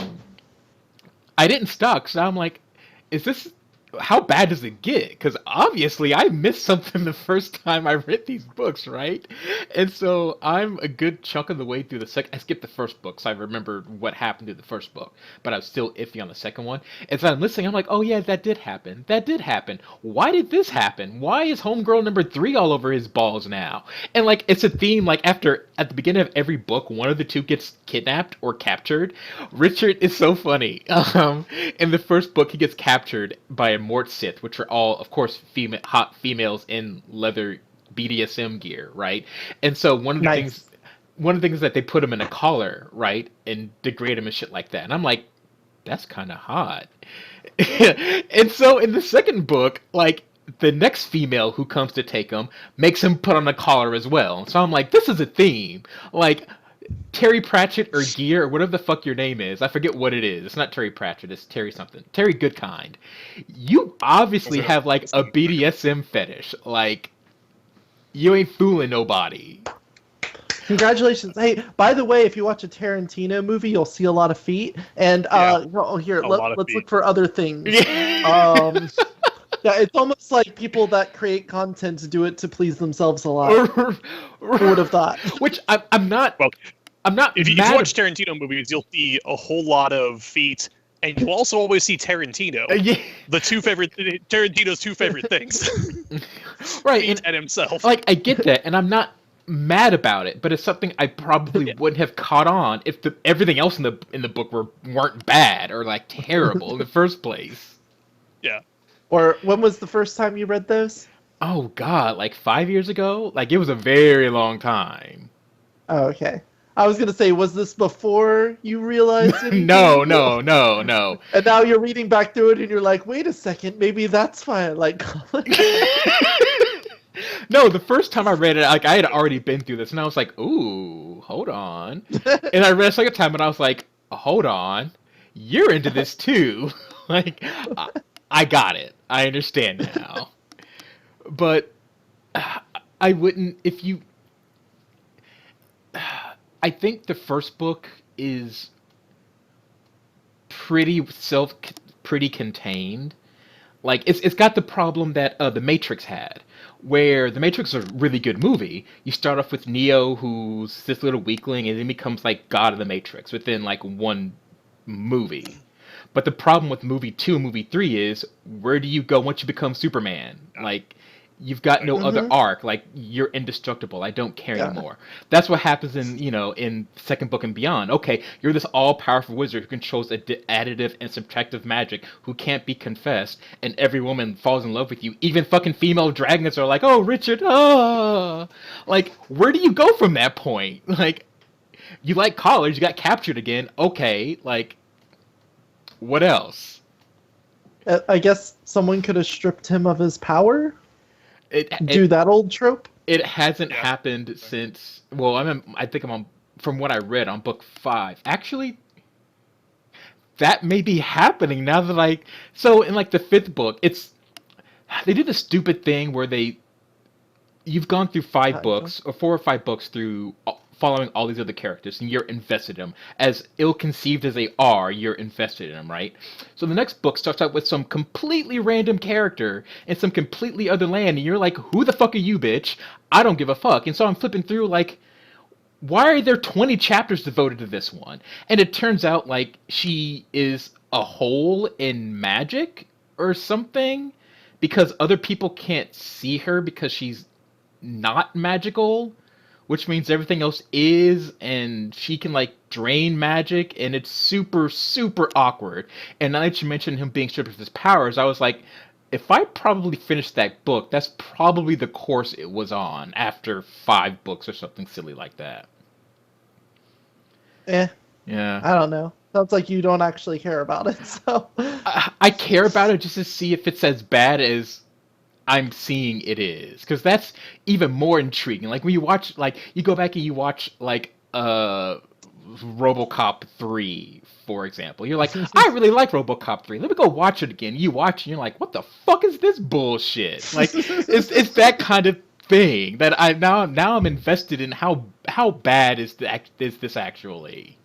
I didn't stop. So I'm like, is this, how bad does it get? Because obviously I missed something the first time I read these books, right? And so I'm a good chunk of the way through the second. I skipped the first book, so I remember what happened to the first book, but I was still iffy on the second one. And so I'm listening. I'm like, oh yeah, that did happen. That did happen. Why did this happen? Why is homegirl number 3 all over his balls now? And like, it's a theme. Like after at the beginning of every book, one of the two gets kidnapped or captured. Richard is so funny. In the first book, he gets captured by a Mort Sith, which are all, of course, hot females in leather BDSM gear, right? And so one of the things that they put him in a collar, right, and degrade him and shit like that. And I'm like, that's kind of hot. And so in the second book, like the next female who comes to take him makes him put on a collar as well. So I'm like, this is a theme. Like Terry Pratchett or Gear or whatever the fuck your name is. I forget what it is. It's not Terry Pratchett. It's Terry something. Terry Goodkind. You obviously have like a BDSM fetish. Like you ain't fooling nobody. Congratulations. Hey, by the way, if you watch a Tarantino movie, you'll see a lot of feet. And let's look for other things. Yeah, it's almost like people that create content do it to please themselves a lot. Who would have thought? Which I'm not. Well, I'm not. If you watch Tarantino movies, you'll see a whole lot of feet, and you also always see Tarantino. Yeah. Tarantino's 2 favorite things. Right, feet and himself. Like I get that, and I'm not mad about it, but it's something I probably wouldn't have caught on if everything else in the book weren't bad or like terrible in the first place. Yeah. Or when was the first time you read those? Oh God, like 5 years ago? Like it was a very long time. Oh, okay. I was gonna say, was this before you realized it? No. And now you're reading back through it and you're like, wait a second, maybe that's why I like comics. No, the first time I read it, like I had already been through this and I was like, ooh, hold on. And I read it a second time and I was like, hold on, you're into this too. Like I got it. I understand now. But I wouldn't, if you... I think the first book is pretty contained. Like, it's got the problem that The Matrix had, where The Matrix is a really good movie. You start off with Neo, who's this little weakling, and then becomes, like, God of the Matrix within, like, one movie. But the problem with movie 2 and movie 3 is, where do you go once you become Superman? Like, you've got no other arc. Like, you're indestructible. I don't care anymore. That's what happens in second book and beyond. Okay, you're this all-powerful wizard who controls additive and subtractive magic who can't be confessed, and every woman falls in love with you. Even fucking female dragons are like, oh, Richard, ah. Like, where do you go from that point? Like, you like college, you got captured again. Okay, like... What else? I guess someone could have stripped him of his power? Do that old trope? It hasn't happened since... Well, I think I'm on... From what I read on book 5. Actually, that may be happening now that So, in, like, the 5th book, they did the stupid thing where you've gone through 5 books, or 4 or 5 books through... following all these other characters, and you're invested in them. As ill-conceived as they are, you're invested in them, right? So the next book starts out with some completely random character in some completely other land, and you're like, who the fuck are you, bitch? I don't give a fuck. And so I'm flipping through, like, why are there 20 chapters devoted to this one? And it turns out like she is a hole in magic or something because other people can't see her because she's not magical, which means everything else is, and she can like drain magic, and it's super super awkward. And now that you mentioned him being stripped of his powers, I was like, if I probably finished that book, that's probably the course it was on after 5 books or something silly like that. Eh, Yeah. I don't know. Sounds like you don't actually care about it, so. I care about it just to see if it's as bad as I'm seeing it is, because that's even more intriguing. Like when you watch, like you go back and you watch like RoboCop 3, for example. You're like, I really like RoboCop 3. Let me go watch it again. You watch and you're like, what the fuck is this bullshit? Like it's that kind of thing that I now I'm invested in how bad is this actually?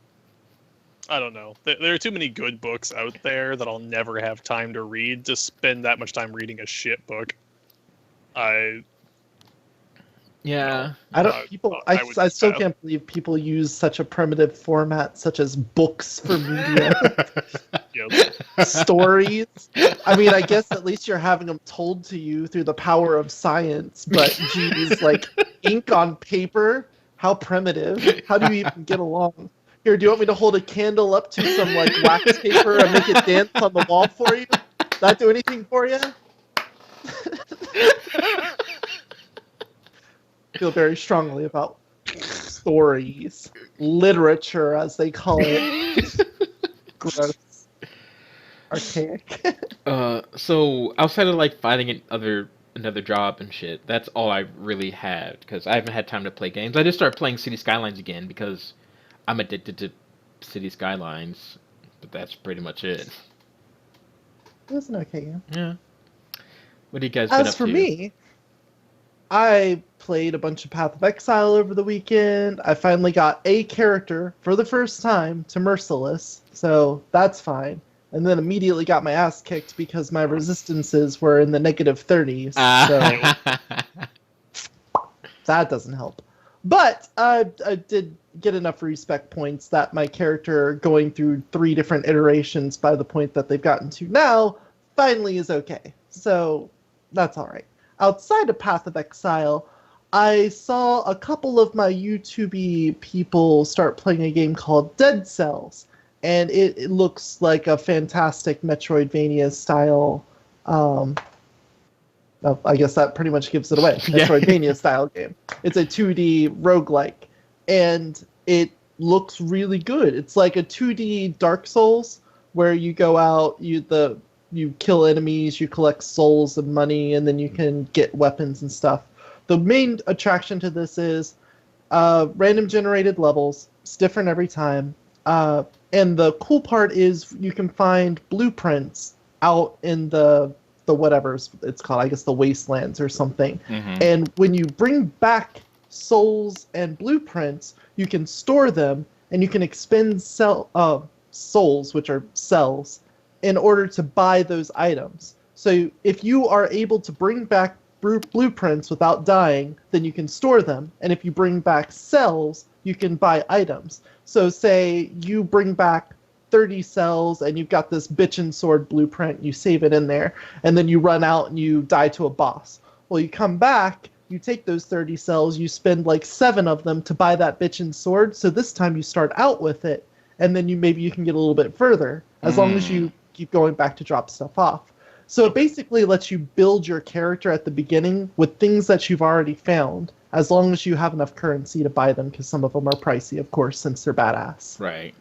I don't know. There are too many good books out there that I'll never have time to read to spend that much time reading a shit book. I Yeah. I don't. People. I still can't believe people use such a primitive format, such as books for media stories. I mean, I guess at least you're having them told to you through the power of science. But geez, like ink on paper. How primitive. How do you even get along? Here, do you want me to hold a candle up to some like wax paper and make it dance on the wall for you? That do anything for you? Feel very strongly about stories, literature, as they call it. Gross, archaic. So outside of like finding another job and shit, that's all I really had because I haven't had time to play games. I just started playing City Skylines again because I'm addicted to City Skylines, but that's pretty much it. It was an okay game. Yeah. What do you guys been up to? As for me, I played a bunch of Path of Exile over the weekend. I finally got a character for the first time to Merciless, so that's fine. And then immediately got my ass kicked because my resistances were in the negative 30s. So that doesn't help. But I did get enough respect points that my character, going through 3 different iterations by the point that they've gotten to now, finally is okay. So that's all right. Outside of Path of Exile, I saw a couple of my YouTube people start playing a game called Dead Cells, and it looks like a fantastic Metroidvania style. I guess that pretty much gives it away. Metroidvania style game. It's a 2D roguelike, and it looks really good. It's like a 2D Dark Souls where you go out, you kill enemies, you collect souls and money, and then you can get weapons and stuff. The main attraction to this is random generated levels. It's different every time. And the cool part is you can find blueprints out in the whatever it's called, I guess the wastelands or something. Mm-hmm. And when you bring back souls and blueprints, you can store them, and you can expend souls, which are cells, in order to buy those items. So if you are able to bring back blueprints without dying, then you can store them. And if you bring back cells, you can buy items. So say you bring back 30 cells and you've got this bitchin' sword blueprint, you save it in there, and then you run out and you die to a boss. Well, you come back, you take those 30 cells, you spend like 7 of them to buy that bitchin' sword, so this time you start out with it, and then maybe you can get a little bit further, as long as you keep going back to drop stuff off. So it basically lets you build your character at the beginning with things that you've already found, as long as you have enough currency to buy them, because some of them are pricey, of course, since they're badass. Right.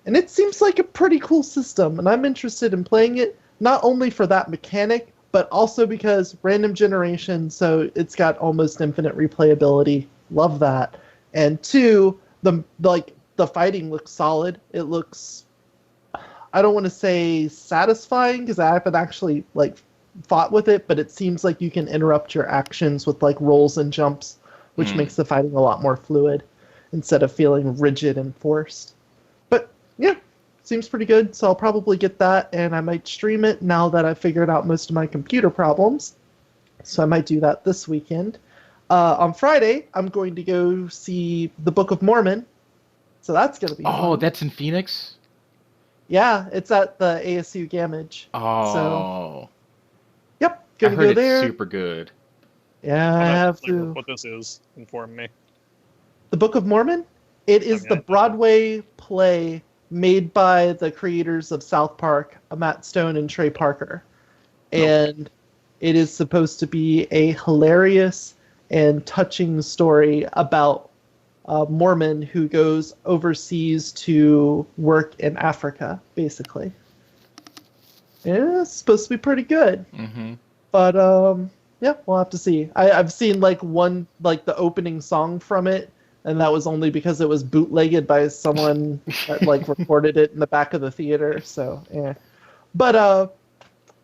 And it seems like a pretty cool system, and I'm interested in playing it, not only for that mechanic, but also because random generation, so it's got almost infinite replayability. Love that. And 2, the fighting looks solid. It looks, I don't want to say satisfying, because I haven't actually fought with it, but it seems like you can interrupt your actions with rolls and jumps, which makes the fighting a lot more fluid instead of feeling rigid and forced. But yeah, seems pretty good, so I'll probably get that, and I might stream it now that I've figured out most of my computer problems. So I might do that this weekend. On Friday, I'm going to go see the Book of Mormon, so that's gonna be Oh, fun. that's in Phoenix. Yeah, it's at the ASU Gamage. So, Oh, yep, I gonna heard go it's there. super good. Yeah, I I'm not have familiar with to. what this is. Inform me. The Book of Mormon. It I is mean, the I know. Broadway play made by the creators of South Park, Matt Stone and Trey Parker, Okay. and it is supposed to be a hilarious and touching story about a Mormon who goes overseas to work in Africa, basically. Yeah, it's supposed to be pretty good. Mm-hmm. But yeah, we'll have to see. I've seen like one like the opening song from it, and that was only because it was bootlegged by someone that like recorded it in the back of the theater. So yeah. But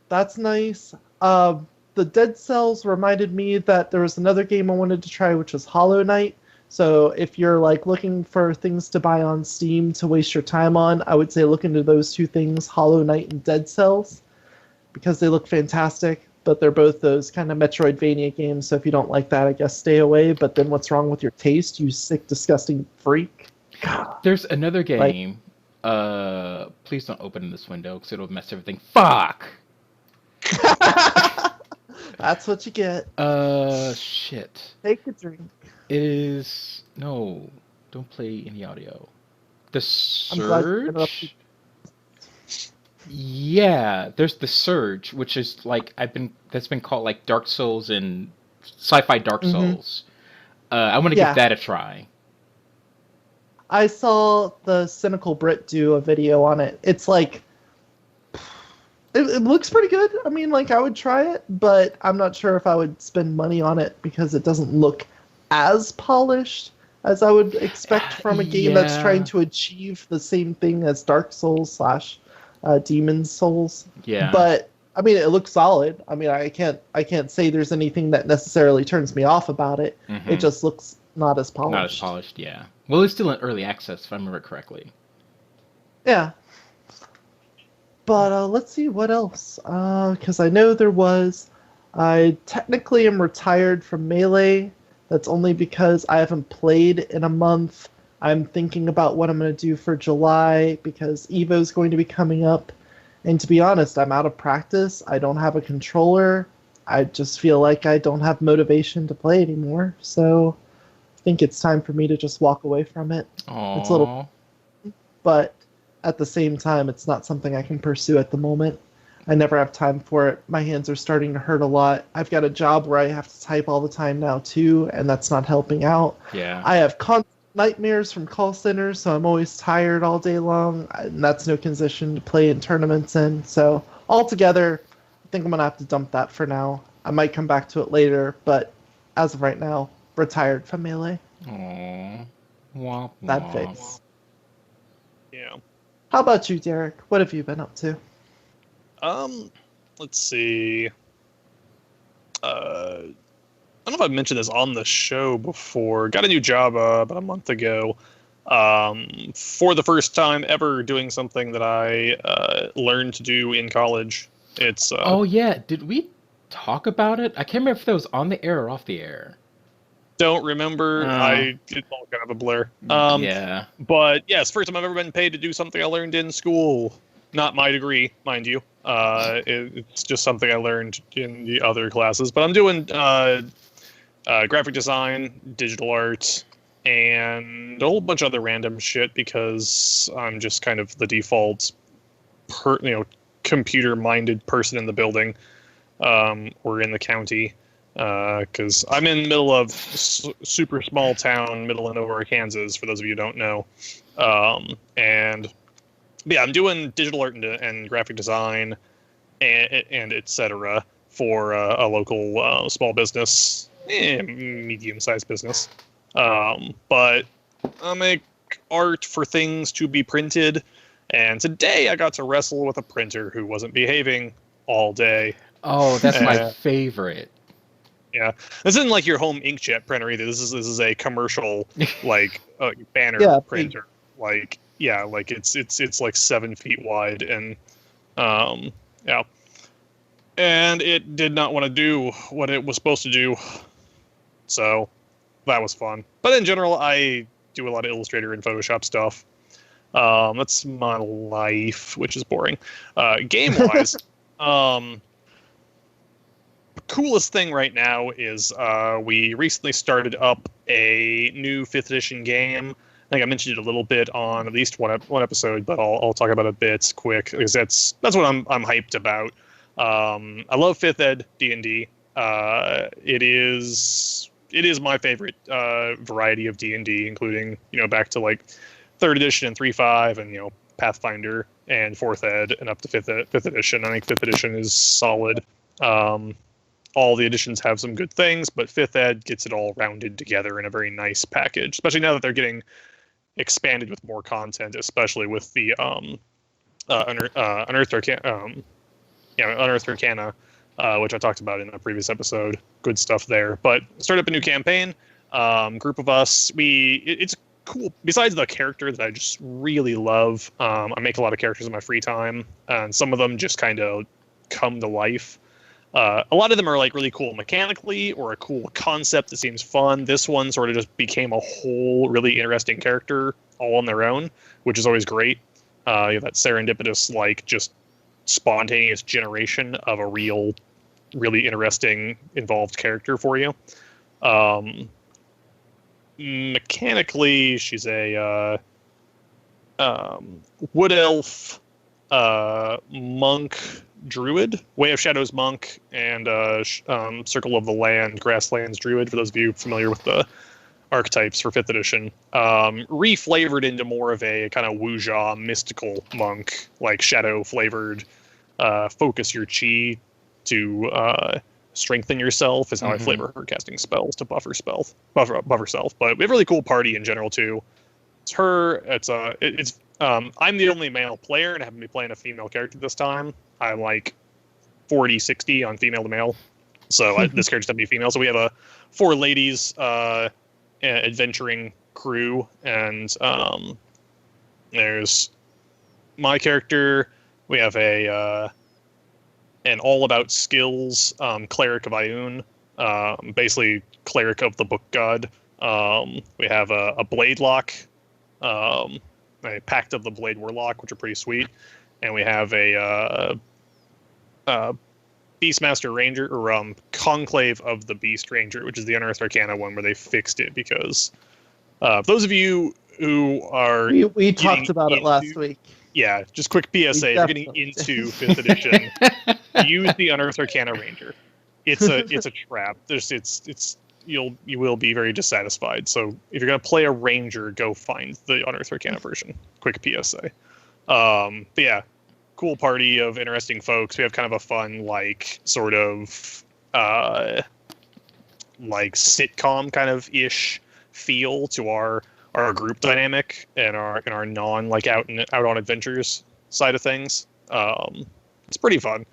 that's nice. The Dead Cells reminded me that there was another game I wanted to try, which was Hollow Knight. So if you're like looking for things to buy on Steam to waste your time on, I would say look into those two things, Hollow Knight and Dead Cells, because they look fantastic. But they're both those kind of Metroidvania games. So if you don't like that, I guess stay away. But then what's wrong with your taste, you sick, disgusting freak? There's another Like, game. Please don't open this window because it'll mess everything. Fuck. that's what you get. Shit. Take a drink. It is no. Don't play any audio. The I'm glad you interrupted. Surge. Yeah, there's the Surge, which is like that's been called like Dark Souls and sci-fi Dark Mm-hmm. Souls. I want to give Yeah, that a try. I saw the Cynical Brit do a video on it. It's like it looks pretty good. I mean, like I would try it, but I'm not sure if I would spend money on it because it doesn't look as polished as I would expect from a game that's trying Yeah, to achieve the same thing as Dark Souls slash Demon Souls. yeah, But I mean, it looks solid. I mean, I can't say there's anything that necessarily turns me off about it. It mm-hmm. just looks not as Not as polished. polished. Yeah. Well, it's still in early access, if I remember correctly. Yeah, but let's see what else. Because I know there was. I technically am retired from Melee. That's only because I haven't played in a month. I'm thinking about what I'm going to do for July because Evo's going to be coming up. And to be honest, I'm out of practice. I don't have a controller. I just feel like I don't have motivation to play anymore. So I think it's time for me to just walk away from it. It's a little, Oh, but at the same time, it's not something I can pursue at the moment. I never have time for it. My hands are starting to hurt a lot. I've got a job where I have to type all the time now too, and that's not helping out. yeah. I have constant nightmares from call centers, so I'm always tired all day long, and that's no condition to play in tournaments in. So altogether, I think I'm gonna have to dump that for now. I might come back to it later, but as of right now, retired from Melee. Oh, womp Sad womp. face. Yeah. How about you, Derek? What have you been up to? Um, let's see. I don't know if I've mentioned this on the show before. Got a new job about a month ago. For the first time ever doing something that I learned to do in college. It's Oh yeah, did we talk about it? I can't remember if that was on the air or off the air. don't remember. Oh, It's all kind of a blur. yeah. But yes, first time I've ever been paid to do something I learned in school. Not my degree, mind you. It's just something I learned in the other classes. But I'm doing graphic design, digital art, and a whole bunch of other random shit because I'm just kind of the default, computer-minded person in the building, or in the county. Because I'm in the middle of super small town, middle of nowhere, Kansas. For those of you who don't know, and yeah, I'm doing digital art and graphic design, and etc. for a local small business, medium-sized business. But I make art for things to be printed, and today I got to wrestle with a printer who wasn't behaving all day. Oh, that's my Uh, favorite. Yeah, this isn't like your home inkjet printer either. This is a commercial like banner Yeah, printer. Like yeah, like it's like 7 feet wide and yeah, and it did not want to do what it was supposed to do. So that was fun. But in general, I do a lot of Illustrator and Photoshop stuff. That's my life, which is boring. Game-wise, coolest thing right now is we recently started up a new 5th edition game. I think I mentioned it a little bit on at least one episode, but I'll talk about it a bit quick because that's what I'm hyped about. I love 5th Ed D&D. It is my favorite variety of D&D, including back to like 3rd edition and 3.5 and Pathfinder and 4th Ed and up to 5th edition. I think 5th edition is solid. All the editions have some good things, but 5th Ed gets it all rounded together in a very nice package, especially now that they're getting expanded with more content, especially with the Unearthed Arcana, Unearthed Arcana, which I talked about in a previous episode. Good stuff there. But start up a new campaign. Group of us. It's cool. Besides the character that I just really love, I make a lot of characters in my free time, and some of them just kind of come to life. A lot of them are like really cool mechanically, or a cool concept that seems fun. This one sort of just became a whole really interesting character all on their own, which is always great. You have that serendipitous, like, just spontaneous generation of a really interesting, involved character for you. Mechanically, she's a wood elf, monk, druid, Way of Shadows monk, and Circle of the Land, Grasslands druid, for those of you familiar with the archetypes for 5th edition. Reflavored into more of a kind of wuxia mystical monk, like shadow-flavored, focus your chi to strengthen yourself is how I flavor her casting spells to buff herself. But we have a really cool party in general, too. It's her, I'm the only male player, and I happen to be playing a female character this time. I'm like 40-60 on female to male. So this character's going to be female. So we have a 4 ladies adventuring crew, and there's my character. We have an all-about skills cleric of Ioun, basically cleric of the book god. We have a blade lock, a Pact of the Blade Warlock, which are pretty sweet, and we have a Beastmaster Ranger, or Conclave of the Beast Ranger, which is the Unearthed Arcana one where they fixed it because those of you who are we talked about it last week. Yeah, just quick PSA: if you're getting into 5th edition, use the Unearthed Arcana Ranger. It's a trap. You will be very dissatisfied. So if you're gonna play a ranger, go find the Unearthed Arcana version. Quick PSA. But yeah, cool party of interesting folks. We have kind of a fun, like, sort of like sitcom kind of ish feel to our group dynamic and our non, like, out on adventures side of things. It's pretty fun.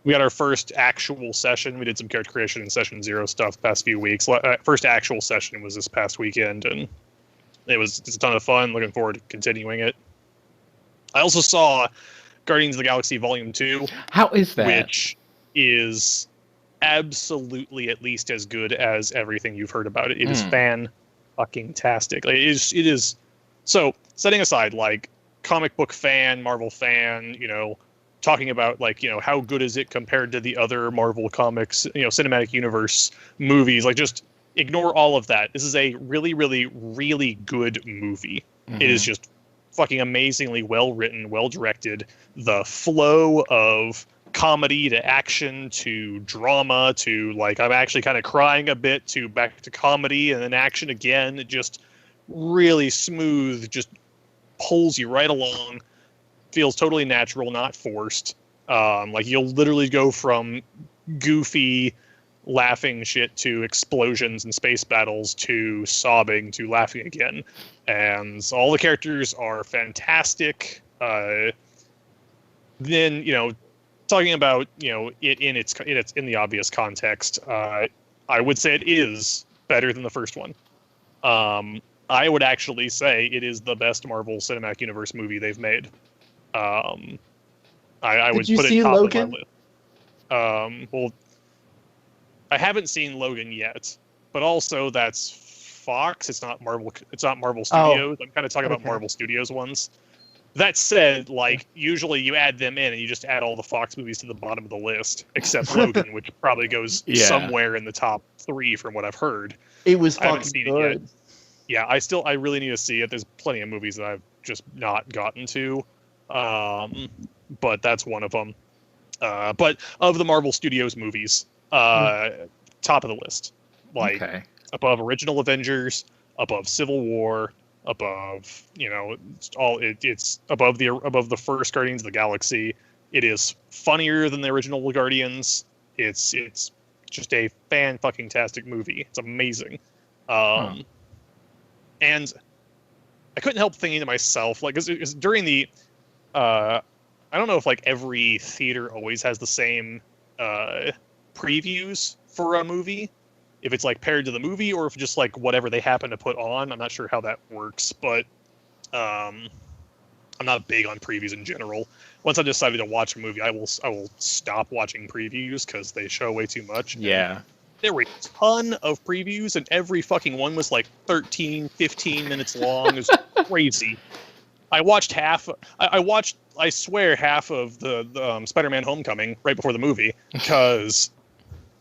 We got our first actual session. We did some character creation and session 0 stuff the past few weeks. First actual session was this past weekend, and it's a ton of fun. Looking forward to continuing it. I also saw Guardians of the Galaxy Volume 2. How is that? Which is absolutely at least as good as everything you've heard about it. It is fan-fucking-tastic. Like, it is. So, setting aside, like, comic book fan, Marvel fan, talking about, like, how good is it compared to the other Marvel comics, cinematic universe movies, like, just ignore all of that. This is a really, really, really good movie. It is just fucking amazingly well written, well directed. The flow of comedy to action to drama to, like, I'm actually kind of crying a bit, to back to comedy and then action again, just really smooth, just pulls you right along. Feels totally natural, not forced. Like, you'll literally go from goofy laughing shit to explosions and space battles to sobbing to laughing again. And all the characters are fantastic. Then, talking about, it in its in the obvious context, I would say it is better than the first one. I would actually say it is the best Marvel Cinematic Universe movie they've made. I would put it top of my list. Well, I haven't seen Logan yet, but also that's Fox. It's not Marvel. It's not Marvel Studios. I'm kind of talking about okay. Marvel Studios ones. That said, like usually you add them in and you just add all the Fox movies to the bottom of the list, except Logan, which probably goes Yeah. somewhere in the top 3 from what I've heard. It was I haven't fucking seen it yet. good. Yeah, I really need to see it. There's plenty of movies that I've just not gotten to, but that's one of them. But of the Marvel Studios movies, top of the list, like Okay. above original Avengers, above Civil War, above it's above the first Guardians of the Galaxy. It is funnier than the original Guardians. It's just a fan-fucking-tastic movie. It's amazing. And I couldn't help thinking to myself, like, because during the, I don't know if like every theater always has the same previews for a movie, if it's like paired to the movie or if just like whatever they happen to put on. I'm not sure how that works, but I'm not big on previews in general. Once I decided to watch a movie, I will stop watching previews because they show way too much. Yeah. There were a ton of previews, and every fucking one was like 13, 15 minutes long. It was crazy. I watched half. I swear, half of the Spider-Man: Homecoming right before the movie because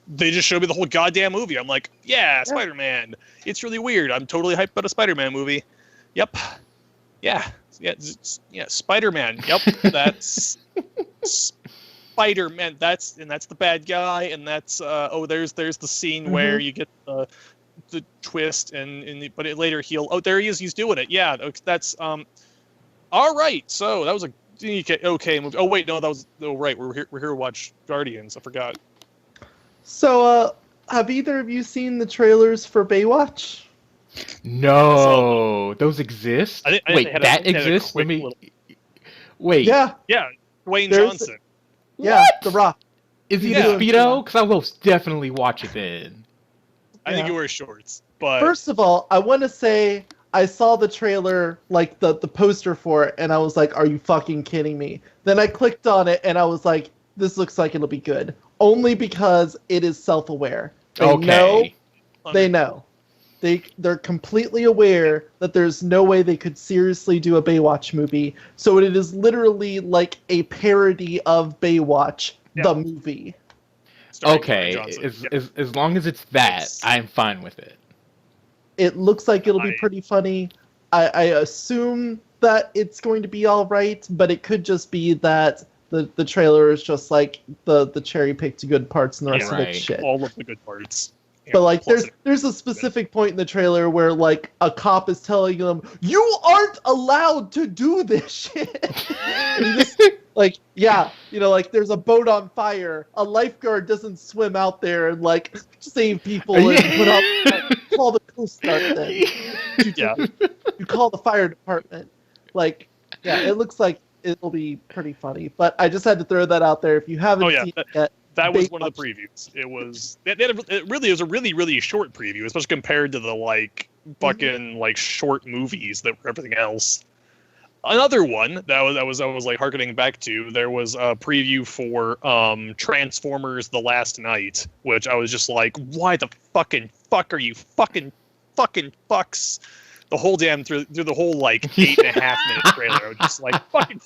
they just showed me the whole goddamn movie. I'm like, yeah, Spider-Man. It's really weird. I'm totally hyped about a Spider-Man movie. Yep. Yeah. Spider-Man. Yep. That's Spider-Man. That's the bad guy, and that's there's the scene where you get the twist, but later there he is. He's doing it. Yeah. That's all right. So that was a okay movie. Oh wait, no, right. We're here to watch Guardians. I forgot. So, have either of you seen the trailers for Baywatch? No, those exist. I think Wait, that exists. Let me. Wait. Yeah. Yeah, Dwayne There's- Johnson. Yeah, What? The Rock. Is he Yeah. the Speedo? Because I will definitely watch it then. I think Yeah. he wears shorts. But First of all, I want to say I saw the trailer, like the poster for it, and I was like, "Are you fucking kidding me?" Then I clicked on it, and I was like, "This looks like it'll be good." Only because it is self-aware. Okay. They know. They're completely aware that there's no way they could seriously do a Baywatch movie. So it is literally like a parody of Baywatch, the movie. starring Okay. Dwayne Johnson. As long as it's that, Yes. I'm fine with it. It looks like it'll be pretty funny. I assume that it's going to be all right, but it could just be that the trailer is just like the cherry picked good parts and the rest of right. it's shit. all of the good parts. But like plus there's a specific point in the trailer where like a cop is telling them, "You aren't allowed to do this shit." And he just like, yeah, like there's a boat on fire. A lifeguard doesn't swim out there and like save people and put up call the Coast Guard then. Yeah. You call the fire department. Like, yeah, it looks like it'll be pretty funny. But I just had to throw that out there. If you haven't seen it yet, That was one of the previews. It was it really was a really, really short preview, especially compared to the like fucking like short movies that were everything else. Another one that was like harkening back to, there was a preview for Transformers: The Last Night, which I was just like, why the fucking fuck are you fucking fucks? The whole damn through the whole like 8.5 minute trailer, I was just like fucking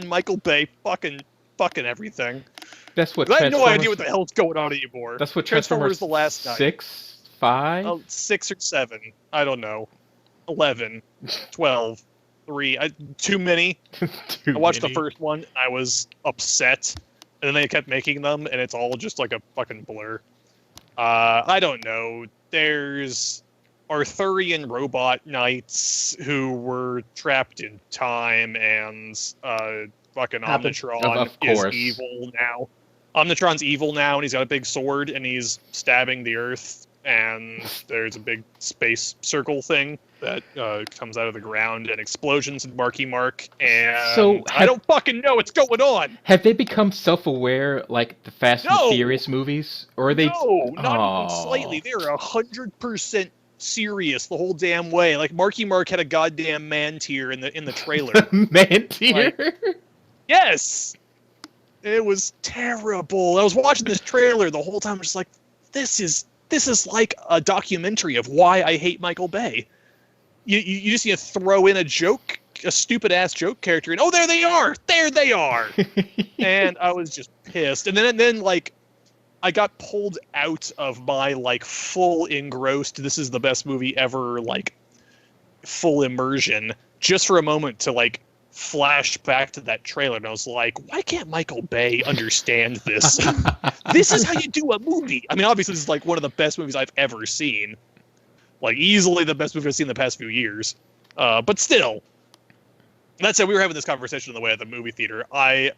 Michael Bay, fucking everything. That's what. I have no idea what the hell's going on anymore. That's what Transformers: The Last Night. 6, 5. Oh, 6 or 7. I don't know. 11, 12, 3. Too many. I watched the first one. I was upset, and then they kept making them, and it's all just like a fucking blur. I don't know. There's Arthurian robot knights who were trapped in time, and fucking Omnitron is evil now. Omnitron's evil now, and he's got a big sword, and he's stabbing the Earth. And there's a big space circle thing that comes out of the ground, and explosions in Marky Mark, and So I don't fucking know what's going on. Have they become self-aware like the Fast and Furious movies, or are they? No, not even slightly. They're 100% serious the whole damn way. Like Marky Mark had a goddamn man tier in the trailer. Man tier. Yes. It was terrible. I was watching this trailer the whole time, just like, this is like a documentary of why I hate Michael Bay. You just need to throw in a joke, a stupid ass joke character, and oh, there they are, and I was just pissed. And then like, I got pulled out of my like full engrossed, this is the best movie ever, like full immersion, just for a moment to like flash back to that trailer, and I was like, why can't Michael Bay understand this? This is how you do a movie. I mean, obviously this is like one of the best movies I've ever seen, like easily the best movie I've seen in the past few years, but still. That said, we were having this conversation on the way at the movie theater. We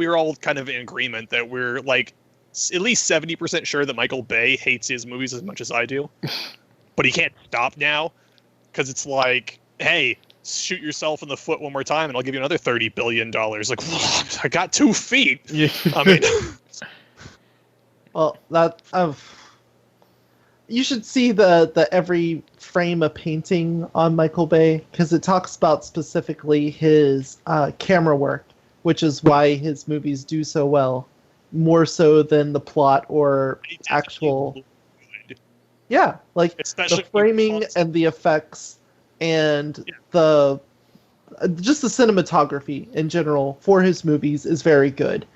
were all kind of in agreement that we're like at least 70% sure that Michael Bay hates his movies as much as I do, but he can't stop now, because it's like, hey, shoot yourself in the foot one more time and I'll give you another $30 billion. Like, I got 2 feet. Yeah. I mean, Well, you should see the every frame a painting on Michael Bay, because it talks about specifically his camera work, which is why his movies do so well, more so than the plot or actual. Yeah, like especially the framing and the effects and just the cinematography in general for his movies is very good.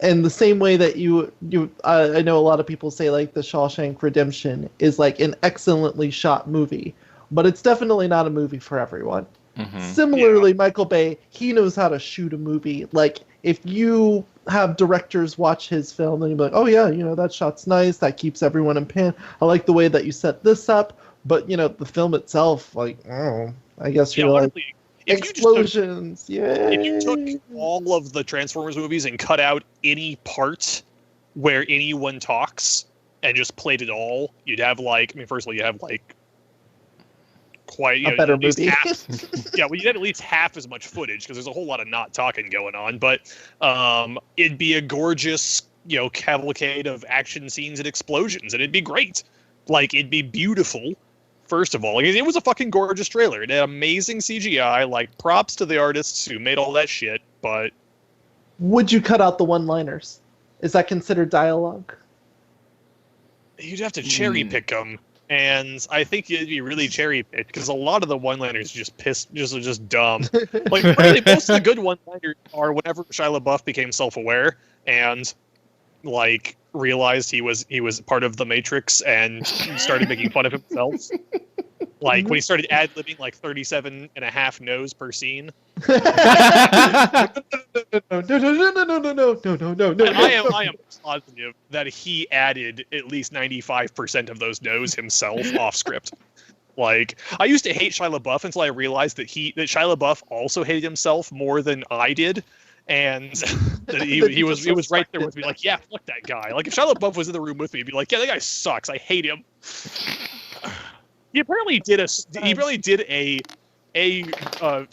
And the same way that I know a lot of people say like The Shawshank Redemption is like an excellently shot movie, but it's definitely not a movie for everyone. Mm-hmm. Similarly, Michael Bay, he knows how to shoot a movie. Like, if you have directors watch his film, then you'll be like, oh yeah, that shot's nice, that keeps everyone in pan. I like the way that you set this up, but the film itself, like, oh, I guess you're honestly, like, explosions, yeah. If you took all of the Transformers movies and cut out any part where anyone talks and just played it all, you'd have like, I mean, first of all, you have like quite a better movie. Yeah, well, you'd have at least half as much footage, because there's a whole lot of not talking going on. But it'd be a gorgeous, cavalcade of action scenes and explosions, and it'd be great. Like, it'd be beautiful. First of all, like, it was a fucking gorgeous trailer. It had amazing CGI. Like, props to the artists who made all that shit. But would you cut out the one-liners? Is that considered dialogue? You'd have to cherry pick them. And I think it'd be really cherry picked, because a lot of the one-liners just dumb. Like, really, most of the good one-liners are whenever Shia LaBeouf became self-aware and like realized he was part of the Matrix and started making fun of himself. Like when he started ad-libbing like 37.5 no's per scene. No. I am positive that he added at least 95% of those no's himself off script. Like, I used to hate Shia LaBeouf until I realized that Shia LaBeouf also hated himself more than I did. And that he was right there with me, like, yeah, fuck that guy. Like, if Shia LaBeouf was in the room with me, he'd be like, yeah, that guy sucks. I hate him. He apparently did a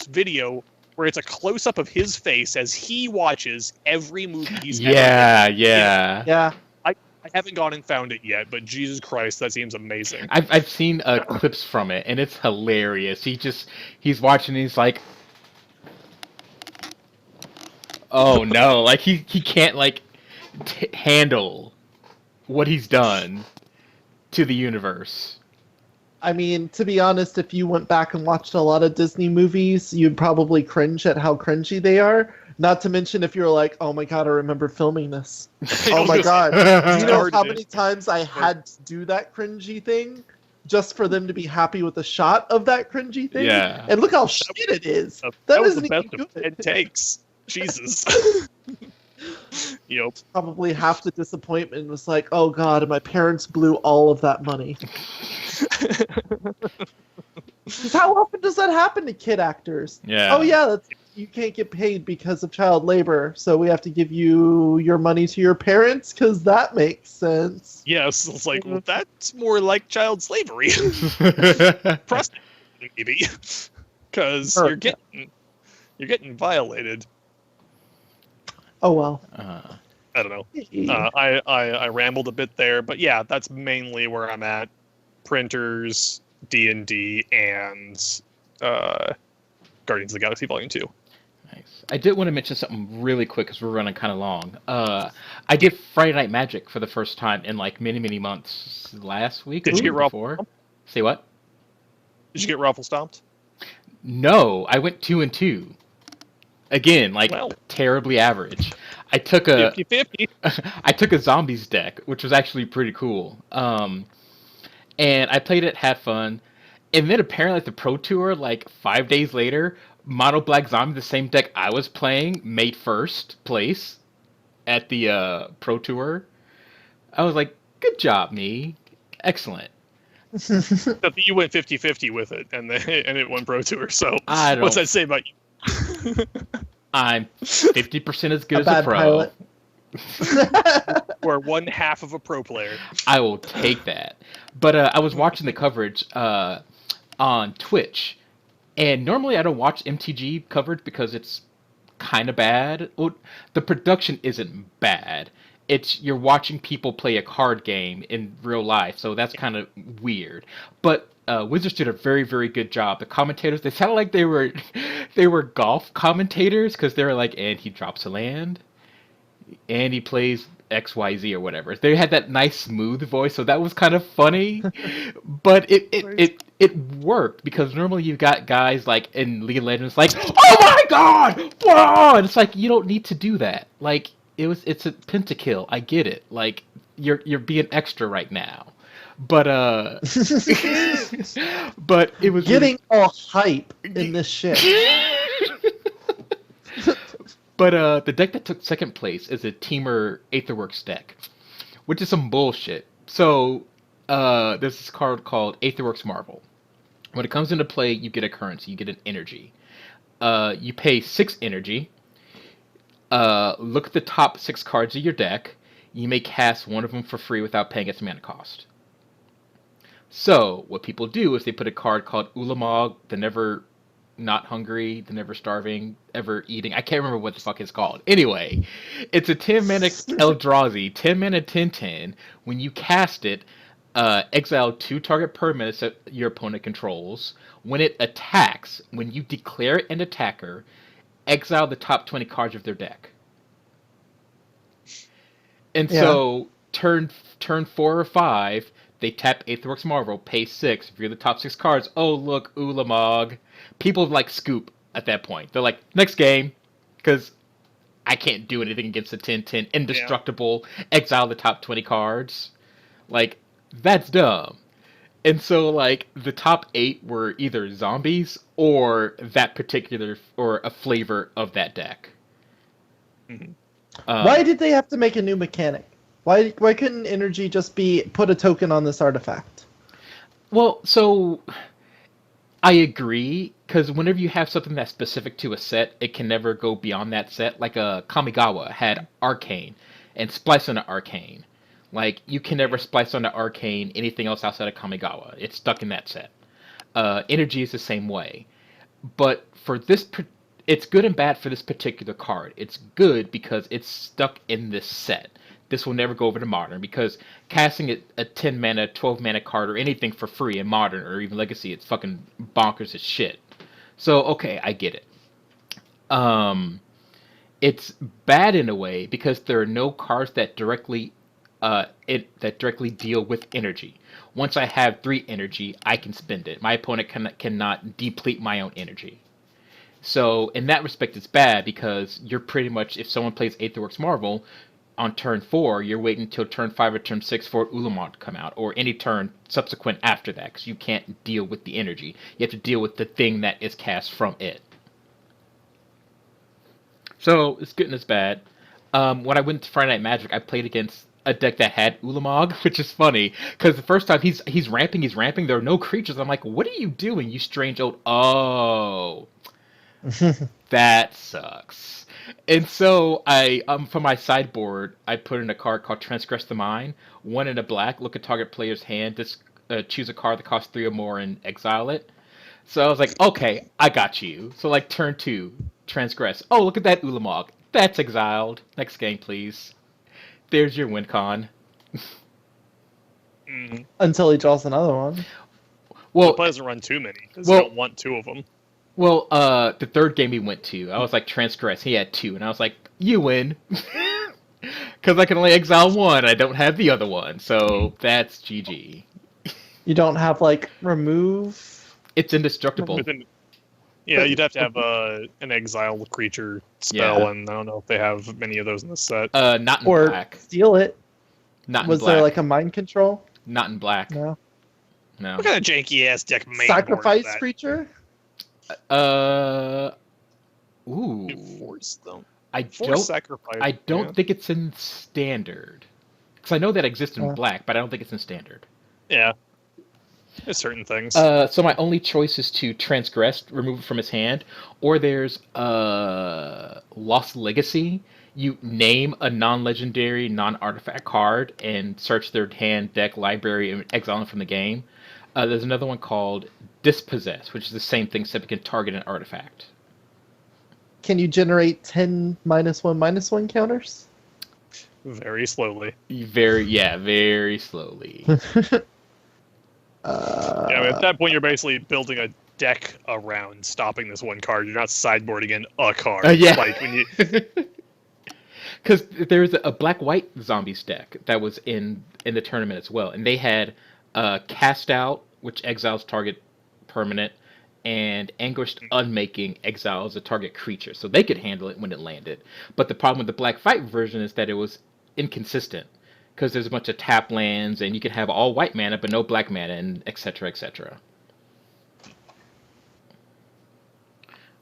video where it's a close up of his face as he watches every movie he's ever in. Yeah. I haven't gone and found it yet, but Jesus Christ, that seems amazing. I've seen clips from it, and it's hilarious. He's watching, and he's like, oh no, like he can't like handle what he's done to the universe. I mean, to be honest, if you went back and watched a lot of Disney movies, you'd probably cringe at how cringy they are. Not to mention if you're like, oh my god, I remember filming this. Oh my god. Do you know how many times I had to do that cringy thing just for them to be happy with the shot of that cringy thing? Yeah. And look how shit it is. That was isn't the best even of good. 10 takes. Jesus. Yep. Probably half the disappointment was like, oh god, and my parents blew all of that money. Because how often does that happen to kid actors? Yeah. Oh yeah, you can't get paid because of child labor, so we have to give you your money to your parents, because that makes sense. Yes, it's like, well, that's more like child slavery. Prostitution, maybe. Because you're getting violated. Oh well. I don't know. I rambled a bit there, but yeah, that's mainly where I'm at. Printers, D&D, and Guardians of the Galaxy Volume 2. Nice. I did want to mention something really quick because we're running kind of long. I did Friday Night Magic for the first time in like many, many months. Last week or Did the you get week Ruffle before? stomped? Say what? Did you get Ruffle stomped? No, I went 2-2. Again, like Well, terribly average. I took a 50-50. I took a zombies deck, which was actually pretty cool. And I played it, had fun, and then apparently at the Pro Tour, like 5 days later, Mono Black Zombie, the same deck I was playing, made first place at the Pro Tour. I was like, good job, me. Excellent. Except that you went 50-50 with it, and and it won Pro Tour. So I what's don't. that say about you? I'm 50% as good A as a bad pro. pilot. Or one half of a pro player. I will take that. But I was watching the coverage on Twitch, and normally I don't watch MTG coverage because it's kind of bad. Well, the production isn't bad. It's you're watching people play a card game in real life, so that's kind of weird. But Wizards did a very, very good job. The commentators, they sounded like they were they were golf commentators because they were like, and he drops a land, and he plays XYZ or whatever. They had that nice smooth voice, so that was kind of funny. But it worked because normally you've got guys like in League of Legends like, oh my god, whoa! And it's like you don't need to do that. Like it's a pentakill. I get it. Like you're being extra right now. But but it was Getting all hype in this shit. But the deck that took second place is a Teamer Aetherworks deck, which is some bullshit. So there's this card called Aetherworks Marvel. When it comes into play, you get a currency, you get an energy. You pay 6 energy. Look at the top 6 cards of your deck. You may cast one of them for free without paying its mana cost. So what people do is they put a card called Ulamog, the Never Not Hungry, the Never Starving, Ever Eating. I can't remember what the fuck it's called. Anyway, it's a 10 mana Eldrazi, 10 mana 10/10. When you cast it, exile 2 target permanents that your opponent controls. When it attacks, when you declare an attacker, exile the top 20 cards of their deck. And so turn 4 or 5, they tap Aetherworks Marvel, pay 6, view the top 6 cards. Oh look, Ulamog. People like scoop at that point. They're like, next game, because I can't do anything against the 10/10 indestructible. Exile the top 20 cards. Like that's dumb. And so like the top 8 were either zombies or that particular or a flavor of that deck. Mhm. Why did they have to make a new mechanic? Why couldn't energy just be put a token on this artifact? Well, so I agree because whenever you have something that's specific to a set, it can never go beyond that set. Like Kamigawa had Arcane and Splice onto Arcane. Like you can never splice onto Arcane anything else outside of Kamigawa. It's stuck in that set. Energy is the same way, but for this, it's good and bad for this particular card. It's good because it's stuck in this set. This will never go over to Modern because casting a 10 mana, 12 mana card or anything for free in Modern or even Legacy, it's fucking bonkers as shit. So okay, I get it. It's bad in a way because there are no cards that directly deal with energy. Once I have 3 energy, I can spend it. My opponent cannot deplete my own energy. So in that respect, it's bad because you're pretty much, if someone plays Aetherworks Marvel on turn 4, you're waiting until turn 5 or turn 6 for Ulamog to come out, or any turn subsequent after that, because you can't deal with the energy. You have to deal with the thing that is cast from it. So it's good and it's bad. When I went to Friday Night Magic, I played against a deck that had Ulamog, which is funny because the first time he's ramping, there are no creatures. I'm like, what are you doing, you strange old? Oh, that sucks. And so I for my sideboard, I put in a card called Transgress the Mind. 1 in a black. Look at target player's hand. Choose a card that costs 3 or more and exile it. So I was like, okay, I got you. So like turn 2, Transgress. Oh, look at that Ulamog. That's exiled. Next game, please. There's your win con. Until he draws another one. Well, It doesn't run too many because well- you don't want 2 of them. Well, the third game he went to, I was like, transgress. He had 2, and I was like, you win. Because I can only exile 1, I don't have the other one, so that's GG. You don't have like remove. It's indestructible. Within, yeah, But- you'd have to have an exile creature spell, Yeah. and I don't know if they have many of those in this set. Not in Or black. steal it. Not in Was black. there like a mind control? Not in black. No. No. What kind of janky ass deck main Sacrifice board is that? creature? Ooh. You force them. I Force don't. sacrifice. I don't yeah. think it's in standard. Because I know that exists in Uh. black, but I don't think it's in standard. Yeah. There's certain things. So my only choice is to transgress, remove it from his hand, or there's Lost Legacy. You name a non-legendary, non-artifact card and search their hand, deck, library, and exile them from the game. There's another one called Dispossess, which is the same thing, except it can target an artifact. Can you generate 10 -1/-1 counters? Very slowly. Very slowly. Yeah, I mean, at that point, you're basically building a deck around stopping this one card. You're not sideboarding in a card. Yeah. Like when you. Because there's a black-white zombies deck that was in the tournament as well, and they had Cast Out, which exiles target permanent, and Anguished Unmaking exiles a target creature, so they could handle it when it landed. But the problem with the black fight version is that it was inconsistent, because there's a bunch of tap lands, and you can have all white mana but no black mana, and etc. etc.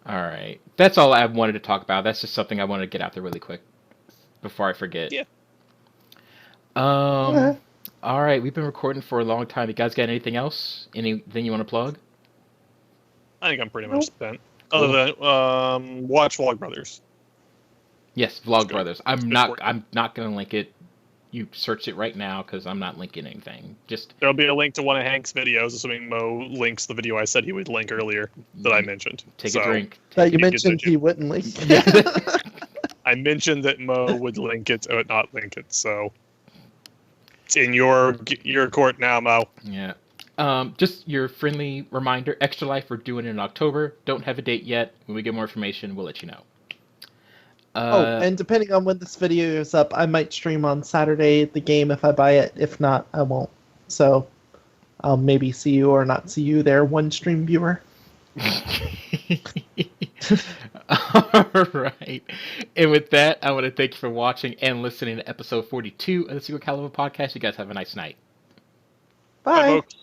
All right, that's all I wanted to talk about. That's just something I wanted to get out there really quick before I forget. Yeah. Okay. All right, we've been recording for a long time. You guys got anything else? Anything you want to plug? I think I'm pretty Nope. much spent. Other than watch Vlogbrothers. Yes, Vlog good. Brothers. good I'm not gonna link it. You search it right now because I'm not linking anything. Just There'll be a link to one of Hank's videos, assuming Mo links the video I said he would link earlier that I mentioned. take So, a drink. That you Take a mentioned decision. he wouldn't link. Yeah. I mentioned that Mo would link it, or not link it. So it's in your court now, Mo. Yeah. Just your friendly reminder, Extra Life, we're doing it in October. Don't have a date yet. When we get more information, we'll let you know. Oh, and depending on when this video is up, I might stream on Saturday the game if I buy it. If not, I won't. So I'll maybe see you or not see you there, one stream viewer. All right. And with that, I want to thank you for watching and listening to episode 42 of the Secret Caliber podcast. You guys have a nice night. Bye. Bye, folks.